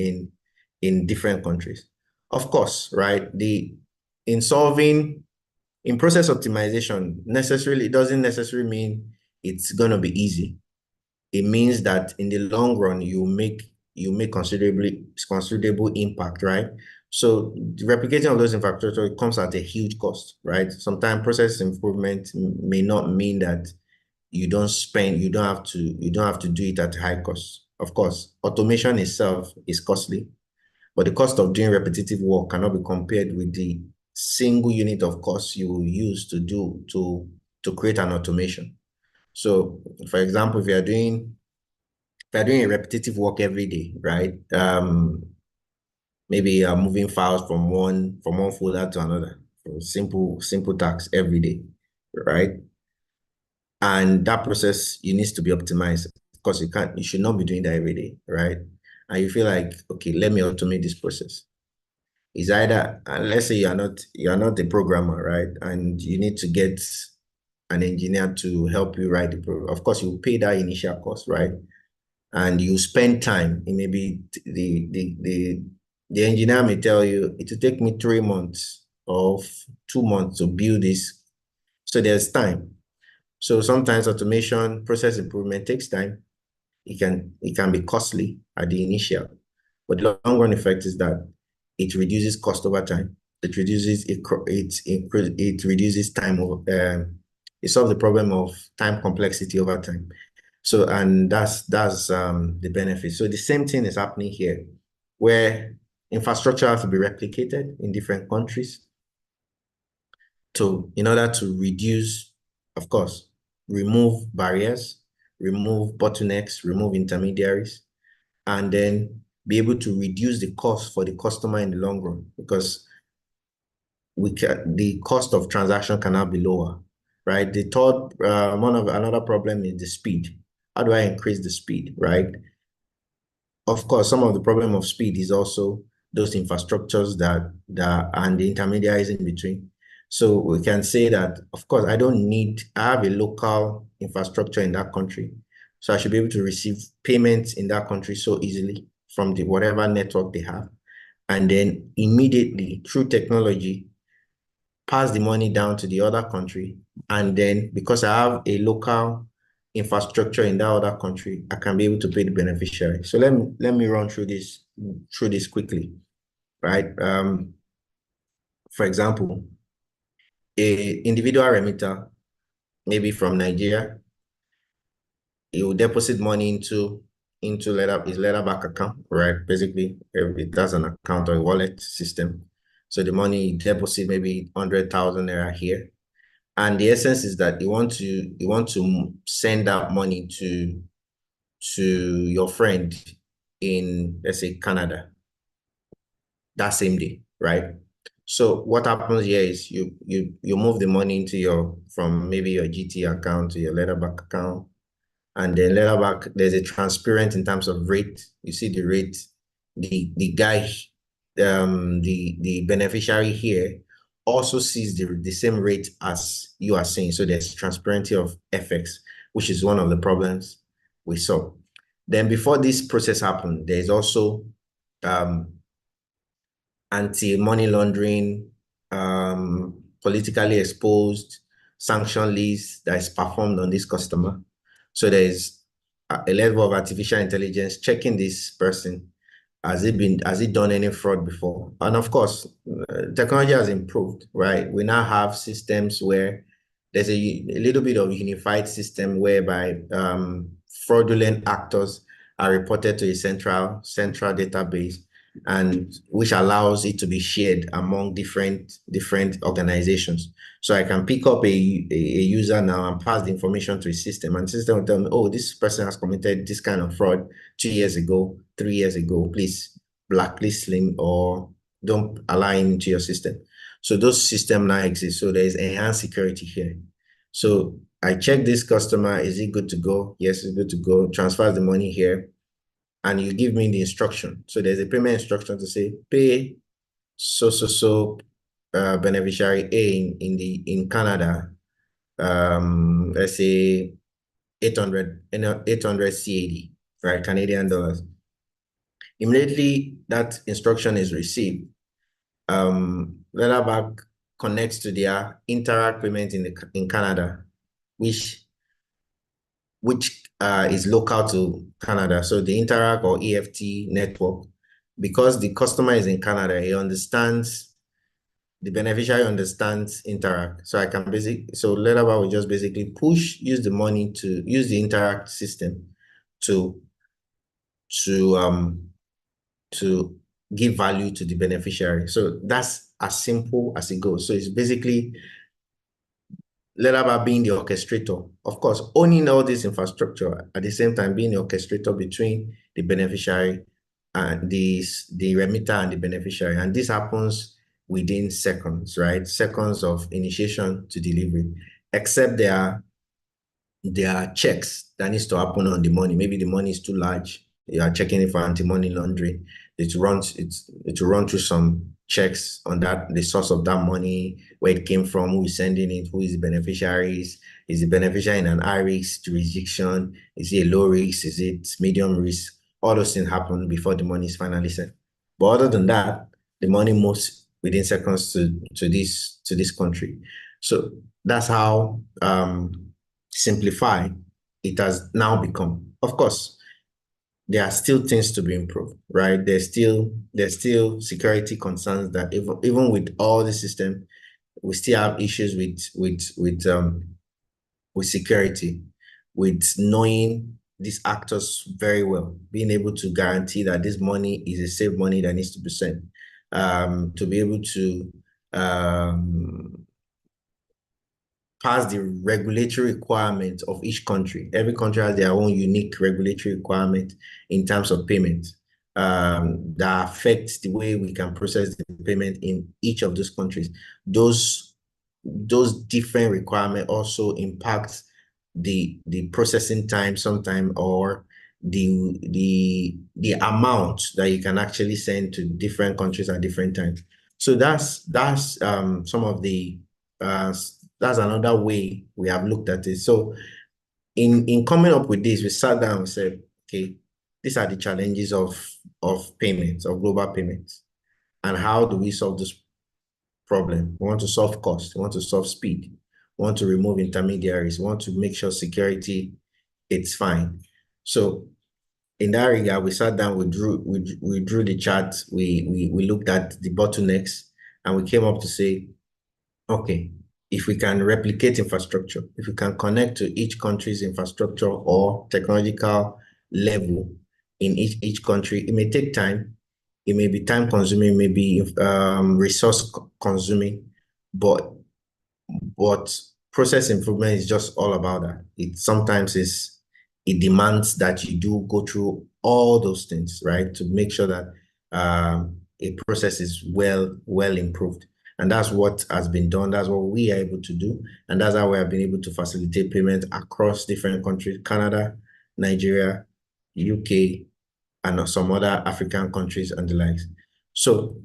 [SPEAKER 6] in different countries. Of course, right? In process optimization, it doesn't necessarily mean it's going to be easy. It means that in the long run, you make considerable impact, right? So the replicating of those infrastructure comes at a huge cost, right? Sometimes process improvement may not mean that you don't have to do it at high cost. Of course, automation itself is costly, but the cost of doing repetitive work cannot be compared with the single unit of cost you will use to create an automation. So, for example, if you're doing a repetitive work every day, right? Maybe you're moving files from one folder to another, simple tasks every day, right? And that process needs to be optimized because you should not be doing that every day, right? And you feel like, okay, let me automate this process. It's either, let's say you're not a programmer, right? And you need to get an engineer to help you write the program. Of course, you pay that initial cost, right? And you spend time. It may be the engineer may tell you it will take me 3 months or 2 months to build this. So there's time. So sometimes automation, process improvement takes time. It can be costly at the initial, but the long run effect is that it reduces cost over time. It reduces time it solves the problem of time complexity over time. So, and that's the benefit. So the same thing is happening here, where infrastructure has to be replicated in different countries in order to reduce, of course, remove barriers, remove bottlenecks, remove intermediaries, and then be able to reduce the cost for the customer in the long run, because the cost of transaction cannot be lower, right? The third, another problem is the speed. How do I increase the speed, right? Of course, some of the problem of speed is also those infrastructures that and the intermediaries in between. So we can say that, of course, I have a local infrastructure in that country. So I should be able to receive payments in that country so easily from whatever network they have. And then immediately through technology, pass the money down to the other country. And then because I have a local infrastructure in that other country, I can be able to pay the beneficiary. So let me run through this quickly, right? For example, a individual remitter, maybe from Nigeria, he will deposit money into his letterback account, right? Basically, it does an account or a wallet system. So the money deposit maybe 100,000 naira here. And the essence is that you want to send out money to your friend in, let's say, Canada that same day, right? So what happens here is you move the money from maybe your GT account to your letterback account, and then letterback, there's a transparent in terms of rate. You see the rate, the guy, the beneficiary here also sees the same rate as you are seeing. So there's transparency of FX, which is one of the problems we saw. Then before this process happened, there's also anti-money laundering, politically exposed sanction list that is performed on this customer. So there is a level of artificial intelligence checking this person. Has he done any fraud before? And of course, technology has improved, right? We now have systems where there's a little bit of unified system whereby fraudulent actors are reported to a central database, and which allows it to be shared among different organizations. So I can pick up a user now and pass the information to a system, and the system will tell me, oh, this person has committed this kind of fraud 2 years ago, 3 years ago. Please blacklist him or don't allow him into your system. So those systems now exist. So there is enhanced security here. So I check this customer, is he good to go? Yes, it's good to go. Transfer the money here, and you give me the instruction. So there's a payment instruction to say pay beneficiary A in Canada, let's say 800 CAD, right? Canadian dollars. Immediately that instruction is received, Letterback connects to their Interact payment in Canada, which is local to Canada. So the Interact or EFT network, because the customer is in Canada, the beneficiary understands Interact. So Letterback will just basically use the Interact system to give value to the beneficiary. So that's as simple as it goes. So it's basically Letterback being the orchestrator, of course, owning all this infrastructure, at the same time being the orchestrator between the beneficiary and the remitter and the beneficiary. And this happens within seconds, right? Seconds of initiation to delivery, except there are checks that needs to happen on the money. Maybe the money is too large. You are checking it for anti-money laundering. It will run through some checks on the source of that money, where it came from, who is sending it, who is the beneficiaries. Is the beneficiary in an high risk jurisdiction? Is it a low risk? Is it medium risk? All those things happen before the money is finally sent. But other than that, the money moves within seconds to this country. So that's how simplified it has now become. Of course, there are still things to be improved, right? There's still security concerns that even with all the system, we still have issues with security, with knowing these actors very well, being able to guarantee that this money is a safe money that needs to be sent, to be able to pass the regulatory requirements of each country. Every country has their own unique regulatory requirement in terms of payment that affects the way we can process the payment in each of those countries. Those those different requirements also impact the processing time sometime, or the amount that you can actually send to different countries at different times. So that's some of the that's another way we have looked at it. So in coming up with this, we sat down and said, okay, these are the challenges of payments, of global payments, and how do we solve this problem? We want to solve cost, we want to solve speed, we want to remove intermediaries, we want to make sure security, it's fine. So in that regard, we sat down, we drew the chart, we looked at the bottlenecks, and we came up to say, okay, if we can replicate infrastructure, if we can connect to each country's infrastructure or technological level in each country, it may take time, it may be time consuming, maybe resource consuming, but process improvement is just all about that. It demands that you do go through all those things, right, to make sure that a process is well improved. And that's what has been done. That's what we are able to do. And that's how we have been able to facilitate payment across different countries, Canada, Nigeria, UK, and some other African countries and the likes. So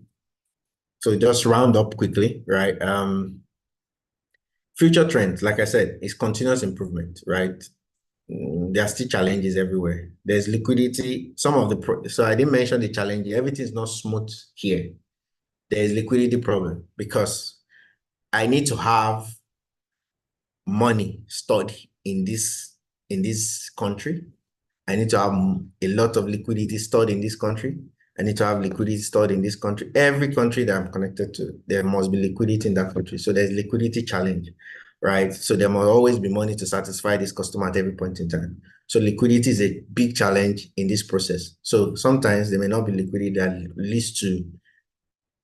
[SPEAKER 6] just round up quickly, right? Future trends, like I said, is continuous improvement, right? There are still challenges everywhere. There's liquidity. So I didn't mention the challenge. Everything's not smooth here. There's liquidity problem because I need to have money stored in this country. I need to have a lot of liquidity stored in this country. I need to have liquidity stored in this country. Every country that I'm connected to, there must be liquidity in that country. So there's liquidity challenge, right? So there must always be money to satisfy this customer at every point in time. So liquidity is a big challenge in this process. So sometimes there may not be liquidity that leads to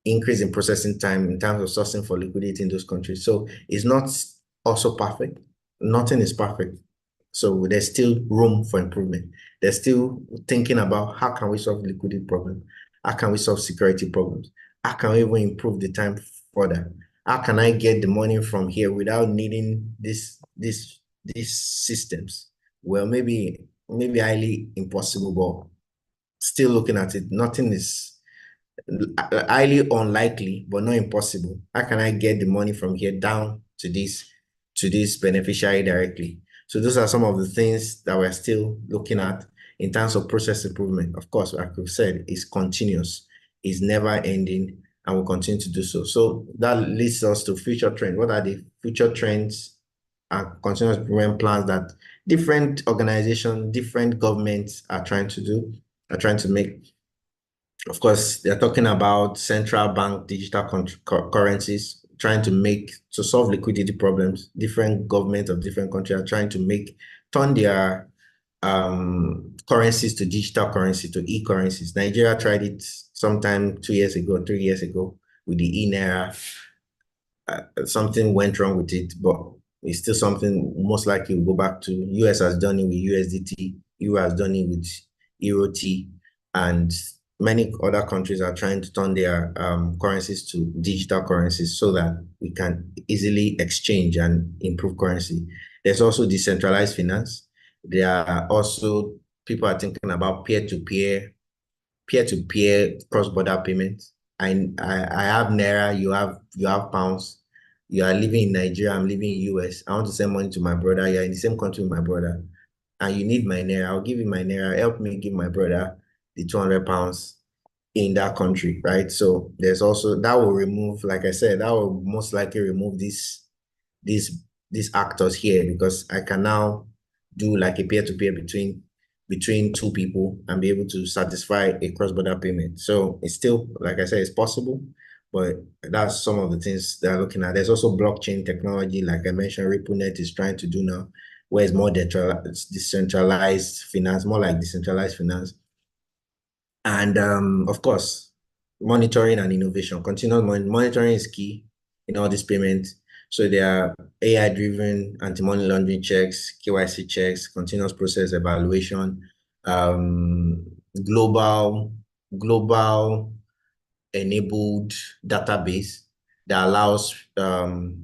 [SPEAKER 6] increase in processing time in terms of sourcing for liquidity in those countries. So it's not also perfect. Nothing is perfect. So there's still room for improvement. They're still thinking about how can we solve liquidity problem? How can we solve security problems? How can we even improve the time further? How can I get the money from here without needing these systems? Well, maybe highly impossible, but still looking at it, nothing is highly unlikely, but not impossible. How can I get the money from here down to this beneficiary directly? So those are some of the things that we're still looking at in terms of process improvement. Of course, like we've said, it's continuous, it's never ending, and will continue to do so. So that leads us to future trends. What are the future trends and continuous improvement plans that different organizations, different governments are trying to make? Of course, they're talking about central bank digital currencies, trying to solve liquidity problems. Different governments of different countries are trying to turn their currencies to digital currency, to e-currencies. Nigeria tried it sometime 2 years ago, 3 years ago with the e-naira. Something went wrong with it, but it's still something most likely will go back to. US has done it with USDT, EU has done it with EUR-T, and many other countries are trying to turn their currencies to digital currencies so that we can easily exchange and improve currency. There's also decentralized finance. There are also people are thinking about peer-to-peer cross-border payments. I have Naira, you have pounds. You are living in Nigeria, I'm living in US. I want to send money to my brother. You're in the same country with my brother, and you need my Naira. I'll give you my Naira. Help me give my brother the 200 pounds in that country, right? So there's also that will remove, like I said, that will most likely remove these actors here, because I can now do like a peer-to-peer between two people and be able to satisfy a cross-border payment. So it's still, like I said, it's possible, but that's some of the things they're looking at. There's also blockchain technology, like I mentioned, RippleNet is trying to do now, where it's more decentralized finance, more like decentralized finance. And of course, monitoring and innovation. Continuous monitoring is key in all these payments. So there are AI-driven anti-money laundering checks, KYC checks, continuous process evaluation, global enabled database that allows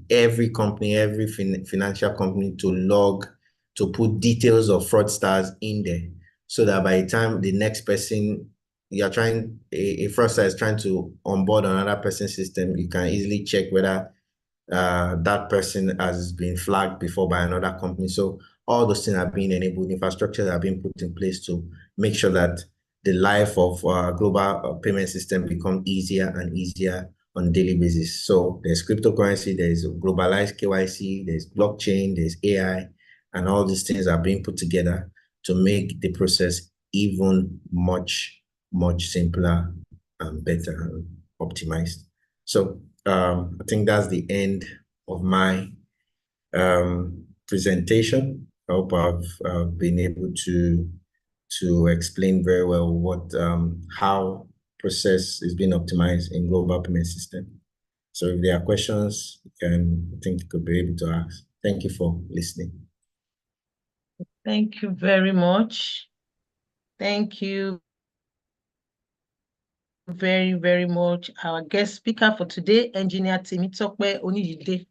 [SPEAKER 6] every company, every financial company to put details of fraudsters in there, so that by the time the next person a fraudster is trying to onboard another person's system, you can easily check whether that person has been flagged before by another company. So all those things are being enabled, infrastructures are being put in place to make sure that the life of global payment system become easier and easier on a daily basis. So there's cryptocurrency, there's globalized KYC, there's blockchain, there's AI, and all these things are being put together to make the process even much simpler and better and optimized. So I think that's the end of my presentation. I hope I've been able to explain very well what how process is being optimized in global payment system. So if there are questions, I think you could be able to ask. Thank you for listening.
[SPEAKER 1] Thank you very much. Thank you very, very much. Our guest speaker for today, Engineer Temitope Oniyide.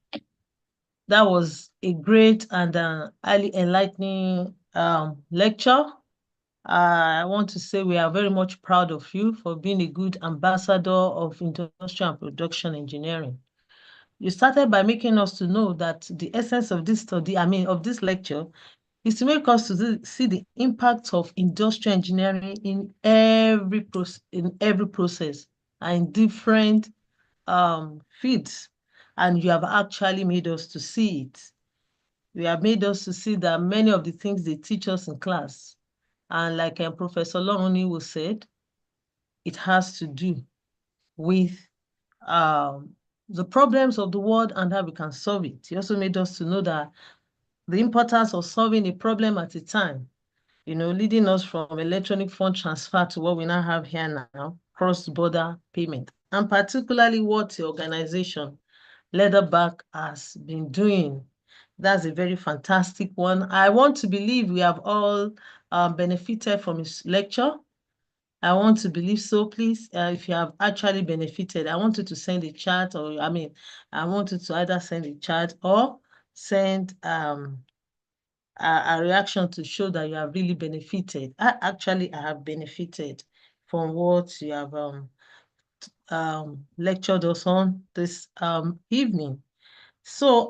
[SPEAKER 1] That was a great and highly enlightening lecture. I want to say we are very much proud of you for being a good ambassador of industrial and production engineering. You started by making us to know that the essence of this study, of this lecture, is to make us to see the impact of industrial engineering in every process and in different fields. And you have actually made us to see it. You have made us to see that many of the things they teach us in class, and like Professor Longoniwo said, it has to do with the problems of the world and how we can solve it. He also made us to know that the importance of solving a problem at a time, leading us from electronic fund transfer to what we now have here now, cross-border payment, and particularly what the organization, Leatherback, has been doing. That's a very fantastic one. I want to believe we have all benefited from his lecture. I want to believe so. Please, if you have actually benefited, I want you to send a chat, or I want you to either send a chat or send a reaction to show that you have really benefited. I have benefited from what you have lectured us on this evening. So,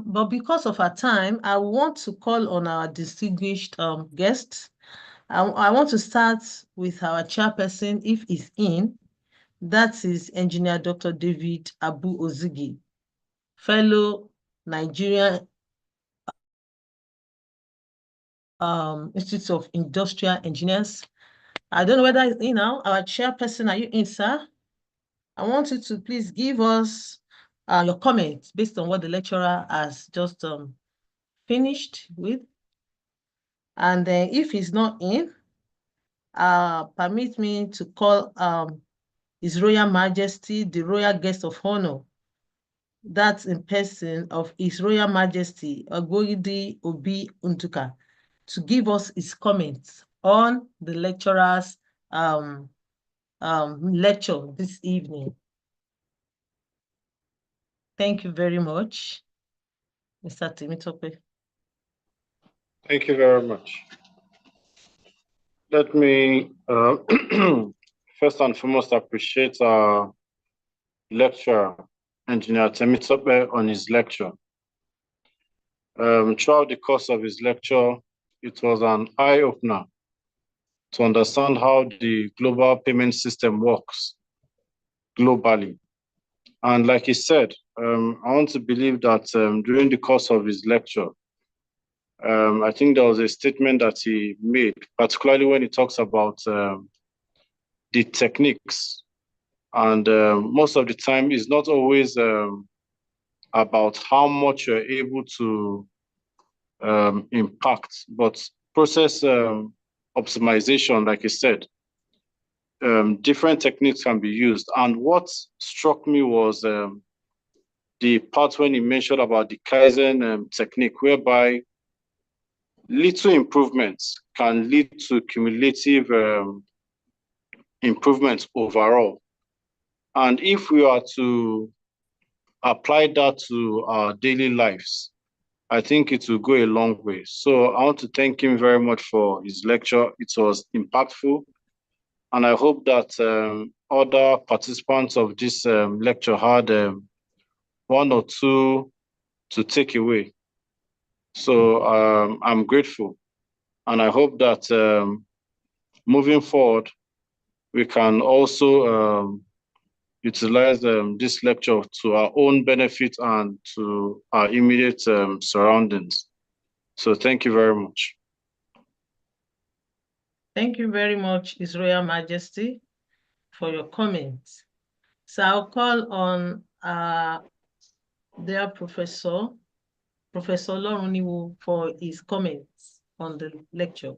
[SPEAKER 1] but because of our time, I want to call on our distinguished guests. I want to start with our chairperson, if he's in. That is Engineer Dr. David Abu Ozigi, fellow Nigerian Institute of Industrial Engineers. I don't know whether, our chairperson, are you in, sir? I want you to please give us your comments based on what the lecturer has just finished with. And then if he's not in, permit me to call His Royal Majesty, the Royal Guest of Honor. That's in person of His Royal Majesty, Ogboyide Obi Untuka, to give us his comments on the lecturer's lecture this evening. Thank you very much, Mr. Temitope.
[SPEAKER 3] Thank you very much. Let me first and foremost appreciate our lecturer, Engineer Temitope, on his lecture. Throughout the course of his lecture, it was an eye-opener to understand how the global payment system works globally. And like he said, I want to believe that during the course of his lecture, I think there was a statement that he made, particularly when he talks about the techniques. And most of the time, it's not always about how much you're able to impact, but process optimization, like he said, different techniques can be used. And what struck me was the part when he mentioned about the Kaizen technique, whereby little improvements can lead to cumulative improvements overall. And if we are to apply that to our daily lives, I think it will go a long way. So I want to thank him very much for his lecture. It was impactful. And I hope that other participants of this lecture had one or two to take away. So I'm grateful. And I hope that moving forward, we can also utilize this lecture to our own benefit and to our immediate surroundings. So thank you very much.
[SPEAKER 1] Thank you very much, His Royal Majesty, for your comments. So I'll call on their Professor Oloruniwo, for his comments on the lecture.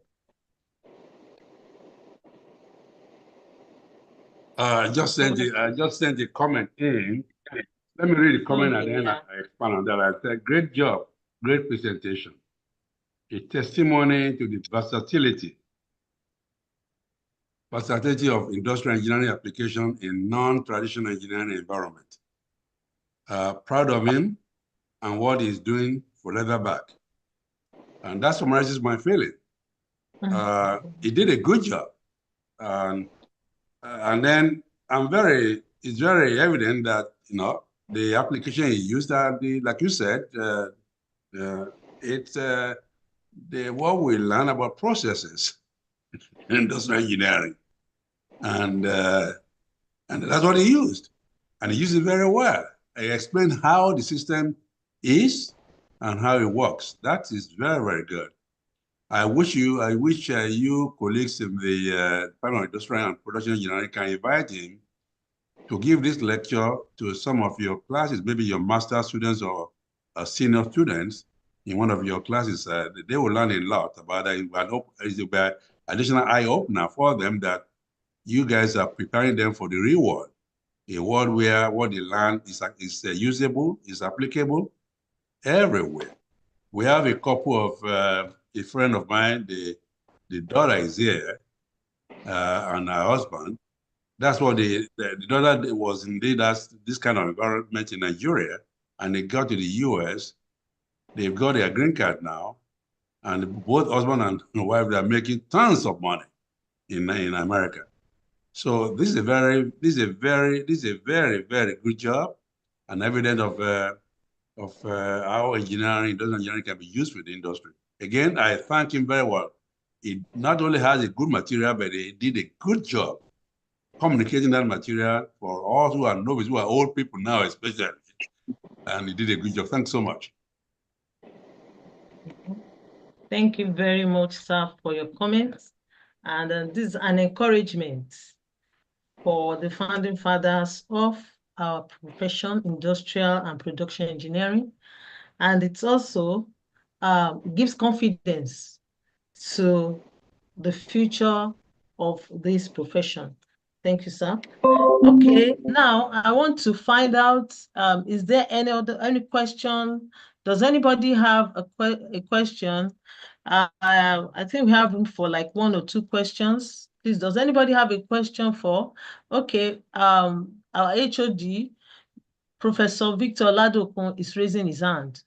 [SPEAKER 4] I just sent the comment in. Let me read the comment and then I expand on that. I said, great job, great presentation. A testimony to the versatility of industrial engineering application in non-traditional engineering environment. Proud of him and what he's doing for Leatherback. And that summarizes my feeling. He did a good job. And then it's very evident that, the application he used, like you said, it's what we learn about processes in industrial engineering. And that's what he used. And he used it very well. He explained how the system is and how it works. That is very, very good. I wish you colleagues in the Department of Industrial and Production Engineering can invite him to give this lecture to some of your classes, maybe your master students or senior students in one of your classes. They will learn a lot about that. It will be additional eye-opener for them that you guys are preparing them for the real world, a world where what they learn is usable, is applicable everywhere. We have a couple of, a friend of mine, the daughter is here, and her husband. That's what the daughter was indeed this kind of environment in Nigeria, and they got to the US. They've got their green card now, and both husband and wife, they are making tons of money in America. So this is a very, very good job, and evidence of how industrial engineering can be used with the industry. Again, I thank him very well. He not only has a good material, but he did a good job communicating that material for all who are novice, who are old people now especially. And he did a good job. Thanks so much.
[SPEAKER 1] Thank you very much, sir, for your comments. And this is an encouragement for the founding fathers of our profession, industrial and production engineering. And it also gives confidence to the future of this profession. Thank you, sir. Okay, now I want to find out, is there any question? Does anybody have a question? I think we have room for like 1 or 2 questions. Please, does anybody have a question for? Okay, our HOD, Professor Victor Ladokun, is raising his hand.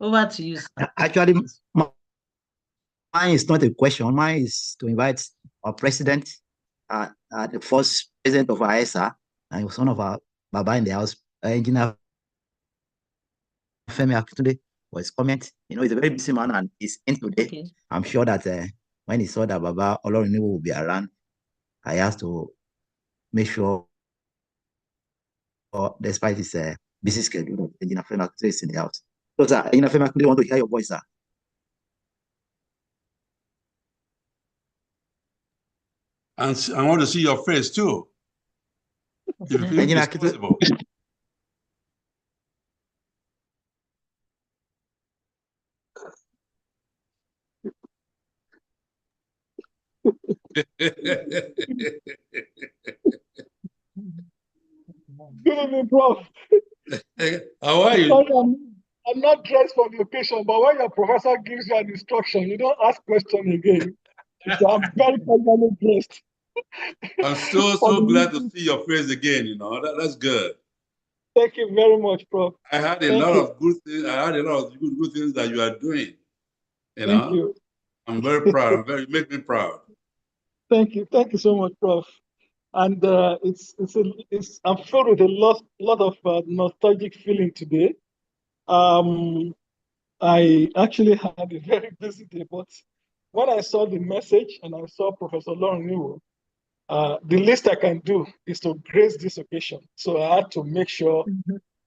[SPEAKER 1] Over to you, sir.
[SPEAKER 2] Actually, mine is not a question. Mine is to invite our president, the first president of ISA, and he was one of our Baba in the house, Engineer Femi Akintunde, for his comment. He's a very busy man and he's in today.
[SPEAKER 1] Okay.
[SPEAKER 2] I'm sure that when he saw that Baba Oloruniwo will be around, I asked to make sure, despite his busy schedule, Engineer Femi Akintunde is in the house. So, sir, Engineer Femi Akintunde, want to hear your voice, sir.
[SPEAKER 4] And I want to see your face too. If it's possible.
[SPEAKER 5] Good evening, Prof.
[SPEAKER 4] How are you?
[SPEAKER 5] Sorry, I'm not dressed for the occasion, but when your professor gives you an instruction, you don't ask question again. So I'm very casually dressed.
[SPEAKER 4] I'm so glad to see your face again. That's good.
[SPEAKER 7] Thank you very much, Prof.
[SPEAKER 4] I had a
[SPEAKER 7] Thank
[SPEAKER 4] lot
[SPEAKER 7] you.
[SPEAKER 4] of good things. I had a lot of good things that you are doing.
[SPEAKER 7] Thank you.
[SPEAKER 4] I'm very proud. You make me proud.
[SPEAKER 7] Thank you. Thank you so much, Prof. And I'm filled with a lot of nostalgic feeling today. I actually had a very busy day, but when I saw the message and I saw Professor Lauren Niwo, the least I can do is to grace this occasion. So I had to make sure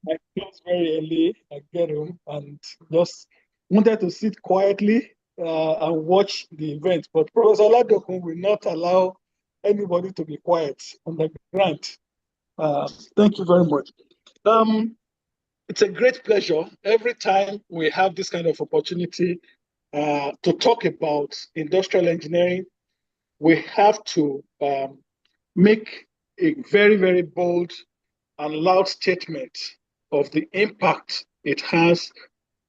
[SPEAKER 7] I close very early, I get home, and just wanted to sit quietly and watch the event. But Professor Ladokun will not allow anybody to be quiet on the grant. Thank you very much. It's a great pleasure every time we have this kind of opportunity to talk about industrial engineering. We have to make a very, very bold and loud statement of the impact it has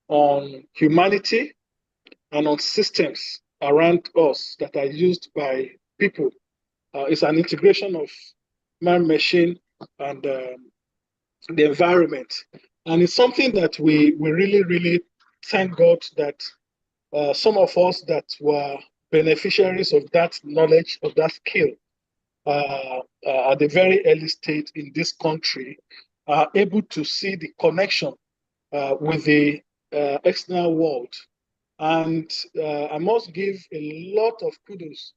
[SPEAKER 7] on humanity and on systems around us that are used by people. It's an integration of man, machine, and the environment. And it's something that we really, really thank God that some of us that were beneficiaries of that knowledge, of that skill, at the very early stage in this country, are able to see the connection with the external world. And I must give a lot of kudos.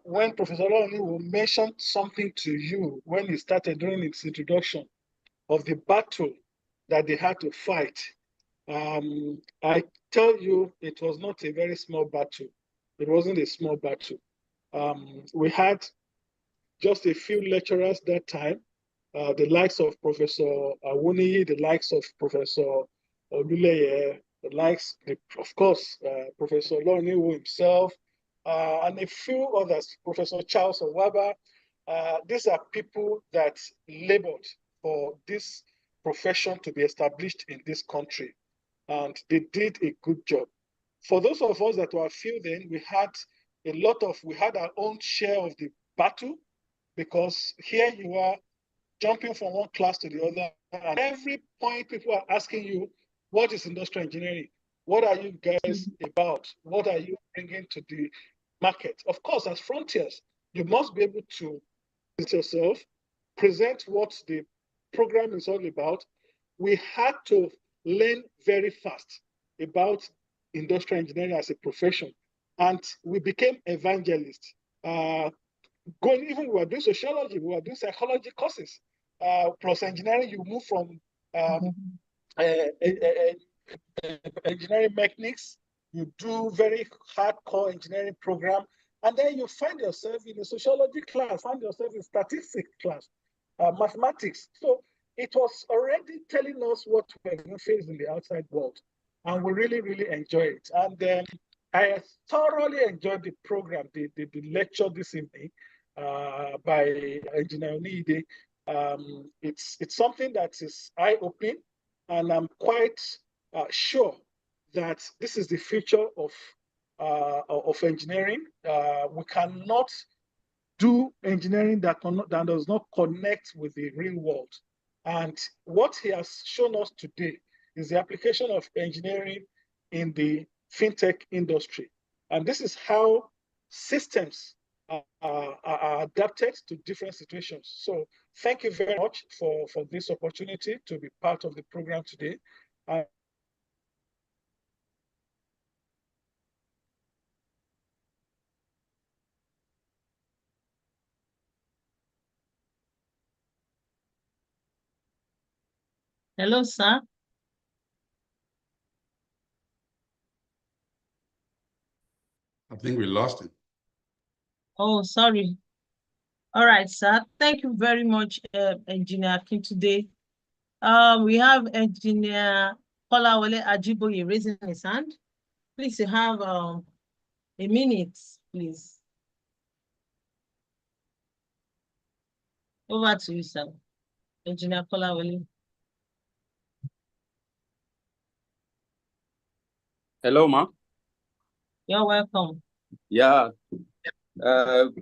[SPEAKER 7] When Professor Olaniwo mentioned something to you when he started during his introduction of the battle that they had to fight, I tell you, it was not a very small battle. It wasn't a small battle. We had just a few lecturers that time, the likes of Professor Awuni, the likes of Professor Oluleye, the likes, of course, Professor Loniwu himself, and a few others, Professor Charles Owaba. These are people that labored for this profession to be established in this country, and they did a good job. For those of us that were few then, we had our own share of the battle, because here you are jumping from one class to the other, and every point people are asking you, what is industrial engineering? What are you guys about? What are you bringing to the market? Of course, as frontiers, you must be able to present yourself, present what the program is all about. We had to learn very fast about industrial engineering as a profession, and we became evangelists. We were doing sociology, we were doing psychology courses, plus engineering. You move from engineering mechanics, you do very hardcore engineering program, and then you find yourself in a sociology class, find yourself in statistics class, mathematics. So it was already telling us what we're going to face in the outside world, and we really, really enjoy it. And then I thoroughly enjoyed the program, the lecture this evening by Engineer Onide. It's something that is eye-opening, and I'm quite sure that this is the future of engineering. We cannot do engineering that does not connect with the real world. And what he has shown us today is the application of engineering in the fintech industry. And this is how systems are adapted to different situations. So thank you very much for this opportunity to be part of the program today.
[SPEAKER 1] Hello, sir.
[SPEAKER 4] I think we lost him.
[SPEAKER 1] Oh, sorry. All right, sir. Thank you very much, Engineer Akintunde. We have Engineer Kolawole Ajiboye raising his hand. Please, you have a minute, please. Over to you, sir. Engineer Kolawole.
[SPEAKER 8] Hello, ma.
[SPEAKER 1] You're welcome.
[SPEAKER 8] Yeah. Good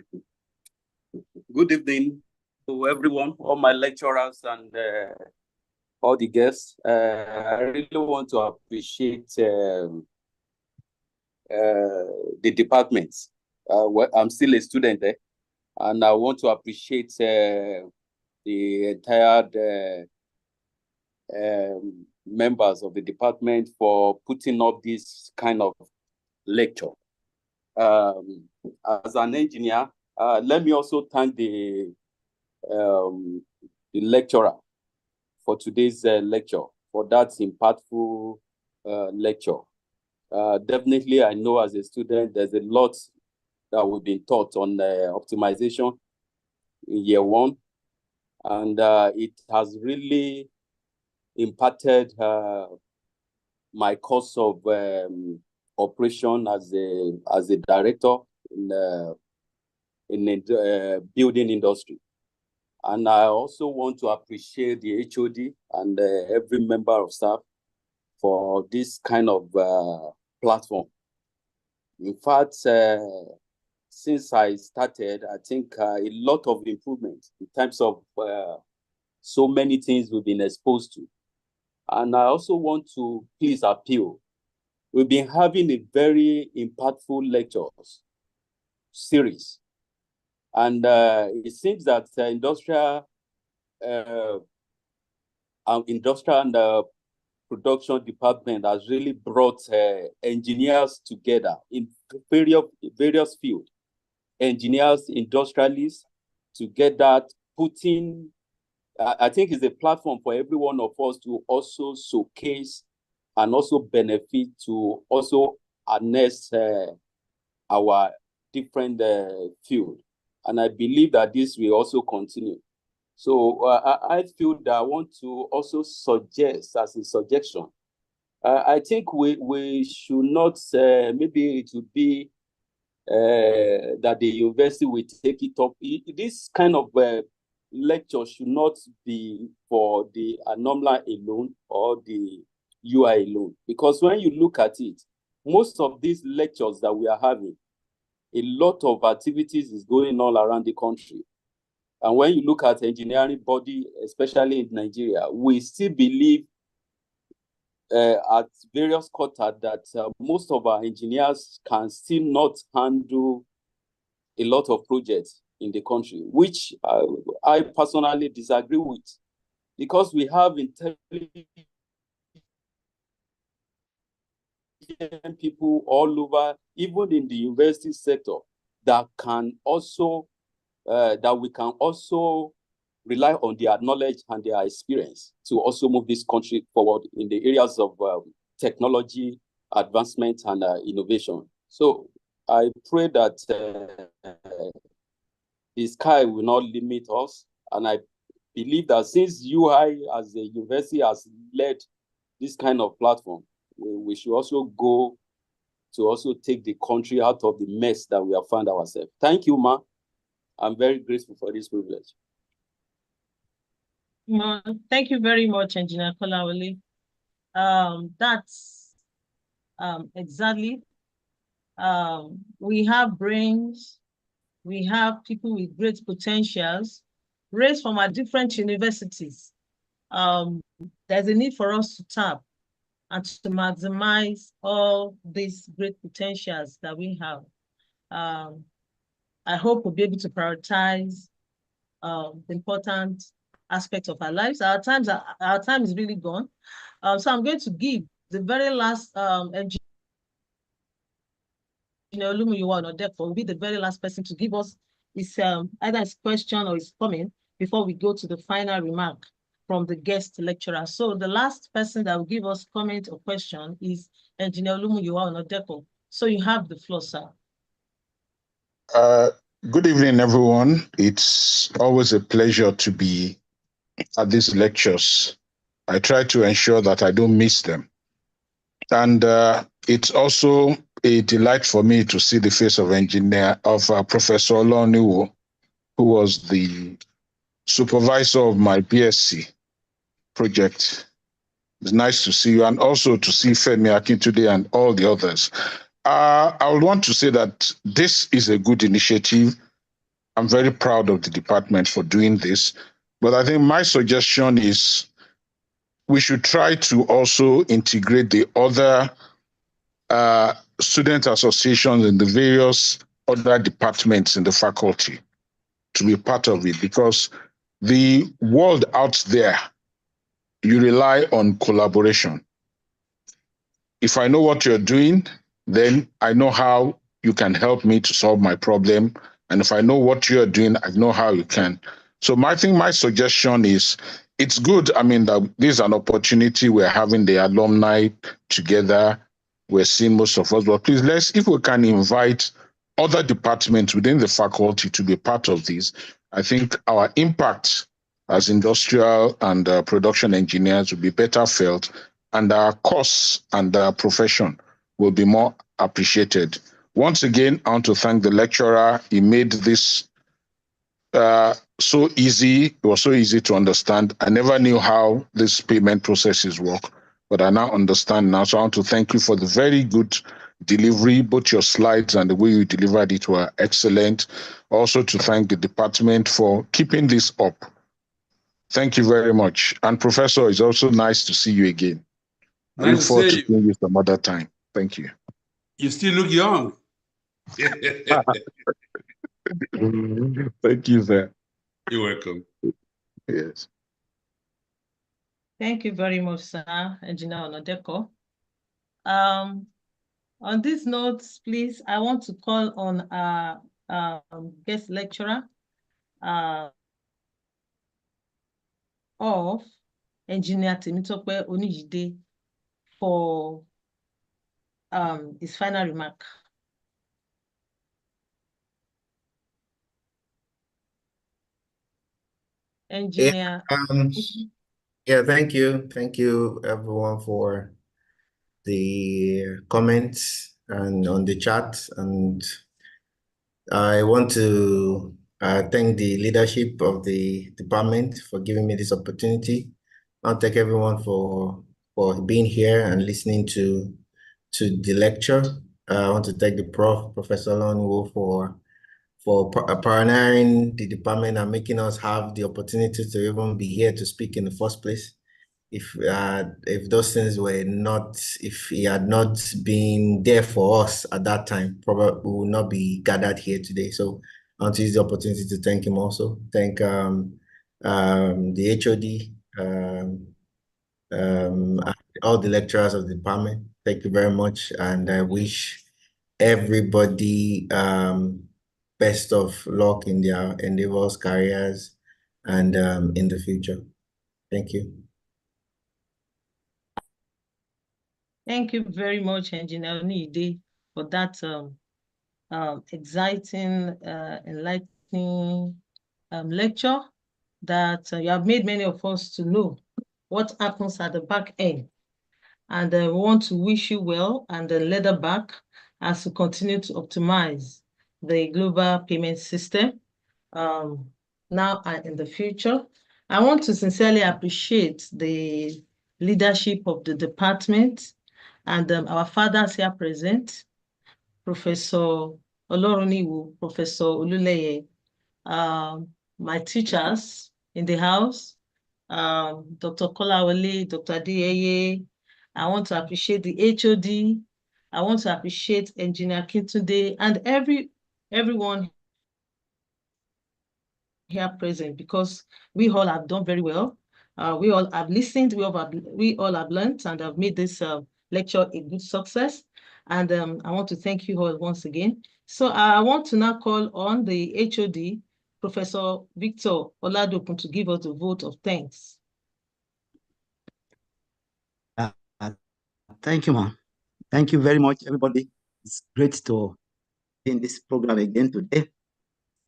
[SPEAKER 8] evening to everyone, all my lecturers and all the guests. I really want to appreciate the department. I'm still a student there, and I want to appreciate the entire members of the department for putting up this kind of lecture. As an engineer, let me also thank the lecturer for today's lecture, for that impactful lecture. Definitely, I know as a student, there's a lot that we've been taught on optimization in year one, and it has really impacted my course of operation as a director in the building industry. And I also want to appreciate the HOD and every member of staff for this kind of platform. In fact, since I started, I think a lot of improvement in terms of so many things we've been exposed to. And I also want to please appeal. We've been having a very impactful lectures series. And it seems that industrial and production department has really brought engineers together in various fields. Engineers, industrialists, together putting, I think it's a platform for every one of us to also showcase and also benefit to also harness our different field. And I believe that this will also continue. So I feel that I want to also suggest as a suggestion, I think we should not, maybe it would be that the university will take it up. This kind of lecture should not be for the Alumni alone or the UI alone. Because when you look at it, most of these lectures that we are having, a lot of activities is going all around the country. And when you look at engineering body, especially in Nigeria, we still believe at various quarters that most of our engineers can still not handle a lot of projects in the country, which I personally disagree with, because we have intelligent people all over, even in the university sector, that can also that we can also rely on their knowledge and their experience to also move this country forward in the areas of technology, advancement, and innovation. So I pray that the sky will not limit us. And I believe that since UI as a university has led this kind of platform, we should also go to also take the country out of the mess that we have found ourselves. Thank you, Ma. I'm very grateful for this privilege.
[SPEAKER 1] Thank you very much, Engineer Kolawole. That's exactly. We have brains, we have people with great potentials raised from our different universities. There's a need for us to tap and to maximize all these great potentials that we have. I hope we'll be able to prioritize the important aspects of our lives. Our time is really gone. So I'm going to give the very last engineer Alumni will be the very last person to give us his either his question or his comment before we go to the final remark from the guest lecturer. So the last person that will give us comment or question is Engineer Alumni Onodeko. So you have the floor, sir.
[SPEAKER 9] Good evening, everyone. It's always a pleasure to be at these lectures. I try to ensure that I don't miss them. And it's also a delight for me to see the face of Professor Oloniwo, who was the supervisor of my BSc project. It's nice to see you, and also to see Femi Akintunde and all the others. I would want to say that this is a good initiative. I'm very proud of the department for doing this. But I think my suggestion is we should try to also integrate the other student associations in the various other departments in the faculty to be part of it, because the world out there, you rely on collaboration. If I know what you're doing, then I know how you can help me to solve my problem. And if I know what you're doing, I know how you can. So my suggestion is, it's good. I mean, that this is an opportunity. We're having the alumni together. We're seeing most of us, but please, if we can invite other departments within the faculty to be part of this, I think our impact as industrial and production engineers will be better felt, and our course and our profession will be more appreciated. Once again, I want to thank the lecturer. He made this so easy. It was so easy to understand. I never knew how these payment processes work, but I now understand now. So I want to thank you for the very good delivery. Both your slides and the way you delivered it were excellent. Also to thank the department for keeping this up. Thank you very much. And Professor, it's also nice to see you again. I look forward to seeing you some other time. Thank you.
[SPEAKER 4] You still look young.
[SPEAKER 9] Thank you, sir.
[SPEAKER 4] You're welcome.
[SPEAKER 9] Yes.
[SPEAKER 1] Thank you very much, sir, Engineer Onodeko. On this note, please, I want to call on our guest lecturer of Engineer Temitope Onijide for his final remark. Engineer.
[SPEAKER 6] Thank you. Thank you, everyone, for the comments and on the chat. And I want to thank the leadership of the department for giving me this opportunity. I'll thank everyone for being here and listening to the lecture. I want to thank the Professor Lonwo, for pioneering the department and making us have the opportunity to even be here to speak in the first place. If those things were not, if he had not been there for us at that time, probably we would not be gathered here today. So I want to use the opportunity to thank him also. Thank the HOD, all the lecturers of the department. Thank you very much, and I wish everybody best of luck in their endeavors, careers, and in the future. Thank you.
[SPEAKER 1] Thank you very much, Engineer Onijide, for that exciting, enlightening lecture that you have made many of us to know what happens at the back end. And we want to wish you well and leather back as we continue to optimize the global payment system now and in the future. I want to sincerely appreciate the leadership of the department and our fathers here present, Professor Oloruniwo, Professor Oluleye, my teachers in the house, Dr. Kolawole, Dr. Adeyeye. I want to appreciate the HOD. I want to appreciate Engineer Kintunde and everyone here present, because we all have done very well. We all have listened, we all have learned and have made this lecture a good success. And I want to thank you all once again. So I want to now call on the HOD, Professor Victor Oladokun, to give us a vote of thanks.
[SPEAKER 2] Thank you, ma'am. Thank you very much, everybody. It's great to be in this program again today.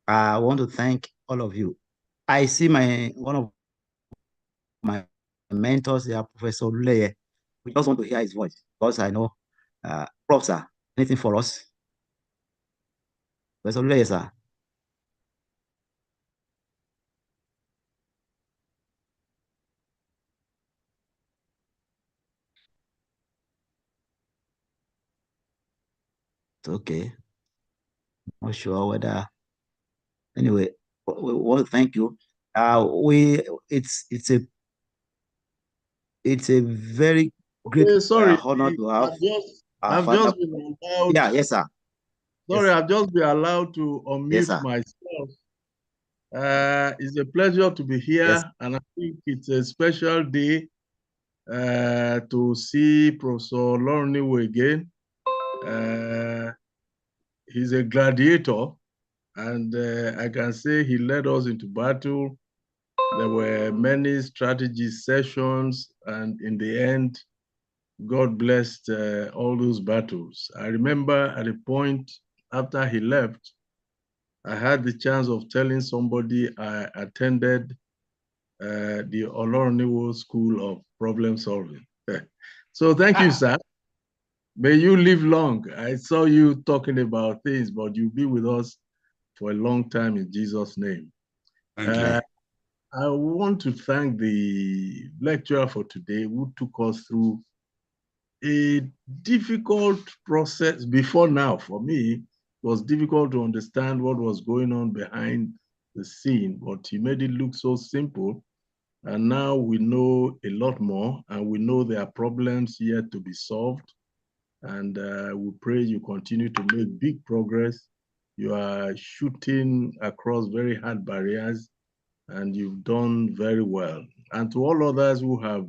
[SPEAKER 2] I want to thank all of you. I see one of my mentors here, Professor Leye. We just want to hear his voice because I know, Prof, sir, anything for us? Professor Leye, sir. It's okay. Not sure whether. Anyway, well, thank you. It's a it's a very great
[SPEAKER 10] sorry,
[SPEAKER 2] honor to have our
[SPEAKER 10] I've
[SPEAKER 2] father.
[SPEAKER 10] just been allowed.
[SPEAKER 2] Yeah, yes, sir.
[SPEAKER 10] Sorry,
[SPEAKER 2] Yes.
[SPEAKER 10] I've just been allowed to
[SPEAKER 2] Yes,
[SPEAKER 10] unmute
[SPEAKER 2] sir.
[SPEAKER 10] myself. It's a pleasure to be here,
[SPEAKER 2] Yes.
[SPEAKER 10] and I think it's a special day to see Professor Lorniwo again. He's a gladiator, and I can say he led us into battle. There were many strategy sessions, and in the end, God blessed all those battles. I remember at a point after he left, I had the chance of telling somebody I attended the Oloruniwo School of Problem Solving. So thank you, sir. May you live long. I saw you talking about things, but you'll be with us for a long time in Jesus' name.
[SPEAKER 4] Thank you.
[SPEAKER 10] I want to thank the lecturer for today who took us through a difficult process before now. For me, it was difficult to understand what was going on behind the scene, but he made it look so simple. And now we know a lot more, and we know there are problems yet to be solved. And we pray you continue to make big progress. You are shooting across very hard barriers, and you've done very well. And to all others who have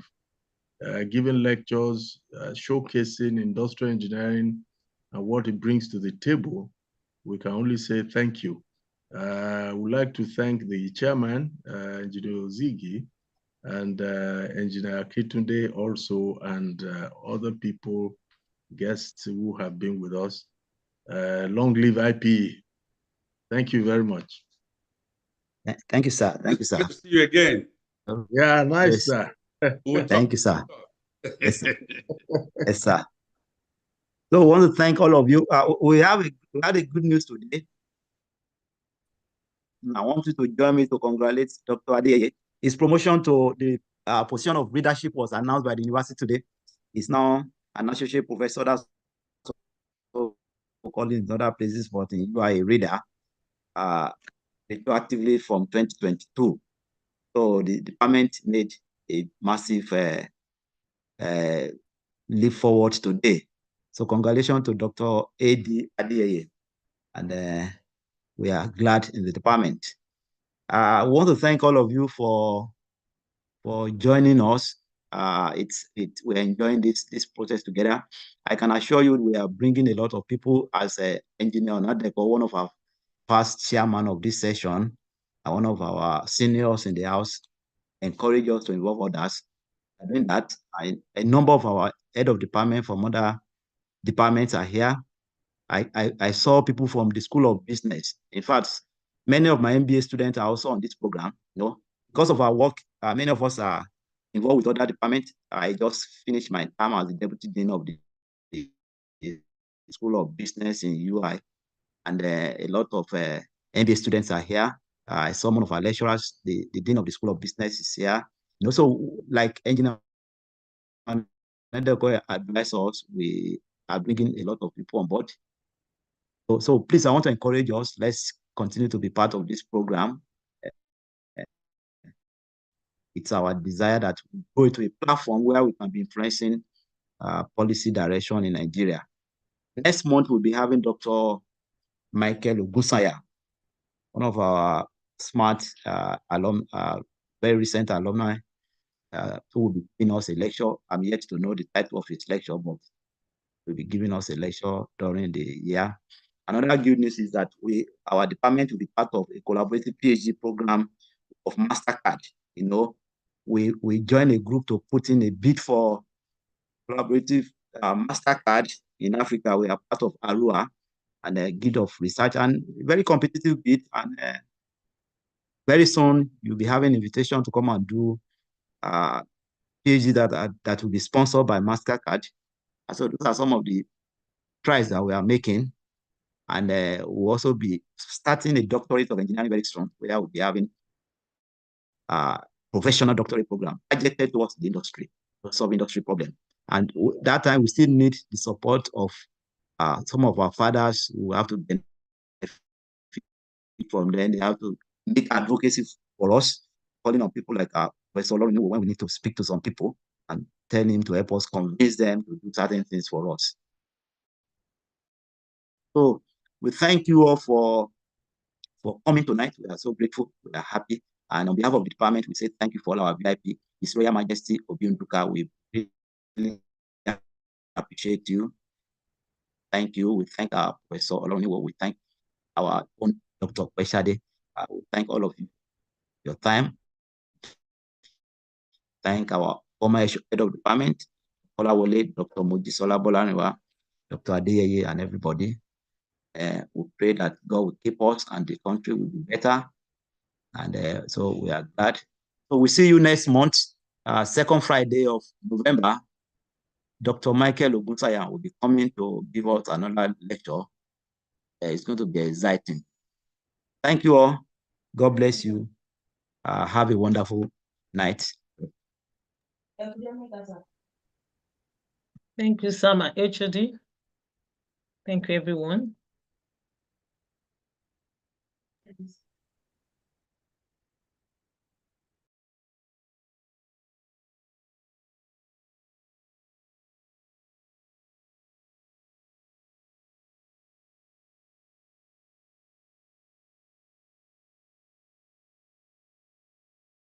[SPEAKER 10] given lectures showcasing industrial engineering and what it brings to the table, we can only say thank you. I would like to thank the chairman, Engineer Ziggy, and Engineer Kitunde also, and other people, guests who have been with us. Long live IPE. Thank you very much.
[SPEAKER 2] Thank you, sir. Thank you, sir.
[SPEAKER 4] Good to see you again.
[SPEAKER 10] Yeah, nice,
[SPEAKER 2] Yes.
[SPEAKER 10] sir.
[SPEAKER 4] We'll
[SPEAKER 2] Thank
[SPEAKER 4] talk.
[SPEAKER 2] you, sir. Yes, sir. Yes, sir. So I want to thank all of you. We had a good news today. I want you to join me to congratulate Dr. Adeyeye. His promotion to the position of leadership was announced by the university today. He's now an associate professor. That's called in other places, but you are a reader retroactively from 2022. So the department made a massive leap forward today. So congratulations to Dr. A.D. Adeyeye, and we are glad in the department. I want to thank all of you for joining us. We're enjoying this process together. I can assure you we are bringing a lot of people as engineer Nadeko, one of our past chairman of this session, and one of our seniors in the house, encourage us to involve others. And doing that, a number of our head of department from other departments are here. I saw people from the School of Business. In fact, many of my MBA students are also on this program. Because of our work, many of us are involved with other departments. I just finished my term as the deputy dean of the School of Business in UI, and a lot of MBA students are here. I saw one of our lecturers, the dean of the School of Business is here. So like engineer advise us, we are bringing a lot of people on board. So please, I want to encourage us. Let's continue to be part of this program. It's our desire that we go to a platform where we can be influencing policy direction in Nigeria. Next month, we'll be having Dr. Michael Ogusanya, one of our smart very recent alumni, who will be giving us a lecture. I'm yet to know the title of his lecture, but will be giving us a lecture during the year. Another good news is that our department will be part of a collaborative PhD program of MasterCard. We join a group to put in a bid for collaborative MasterCard in Africa. We are part of ARUA and a guild of research, and very competitive bid. And very soon you'll be having an invitation to come and do PhD that will be sponsored by MasterCard. So those are some of the tries that we are making. And we'll also be starting a doctorate of engineering very soon, where we'll be having a professional doctorate program targeted towards the industry, to solve industry problem. And that time, we still need the support of some of our fathers who have to benefit from them. They have to make advocacy for us, calling on people like Professor Lorniwo when we need to speak to some people. and tell him to help us convince them to do certain things for us. So we thank you all for coming tonight. We are so grateful. We are happy. And on behalf of the department, we say thank you for all our VIP. His Royal Majesty Obiunduka, we really appreciate you. Thank you. We thank our Professor Oloniwo. We thank our own Dr. Kweshade. We thank all of you for your time. Thank our former head of department, Olawole, Dr. Mojisola Bolaniwa, Dr. Adeyeye, and everybody. We pray that God will keep us and the country will be better. And so we are glad. So we see you next month, second Friday of November. Dr. Michael Ogunsanya will be coming to give us another lecture. It's going to be exciting. Thank you all. God bless you. Have a wonderful night.
[SPEAKER 1] Thank you, Sama HOD. Thank you, everyone.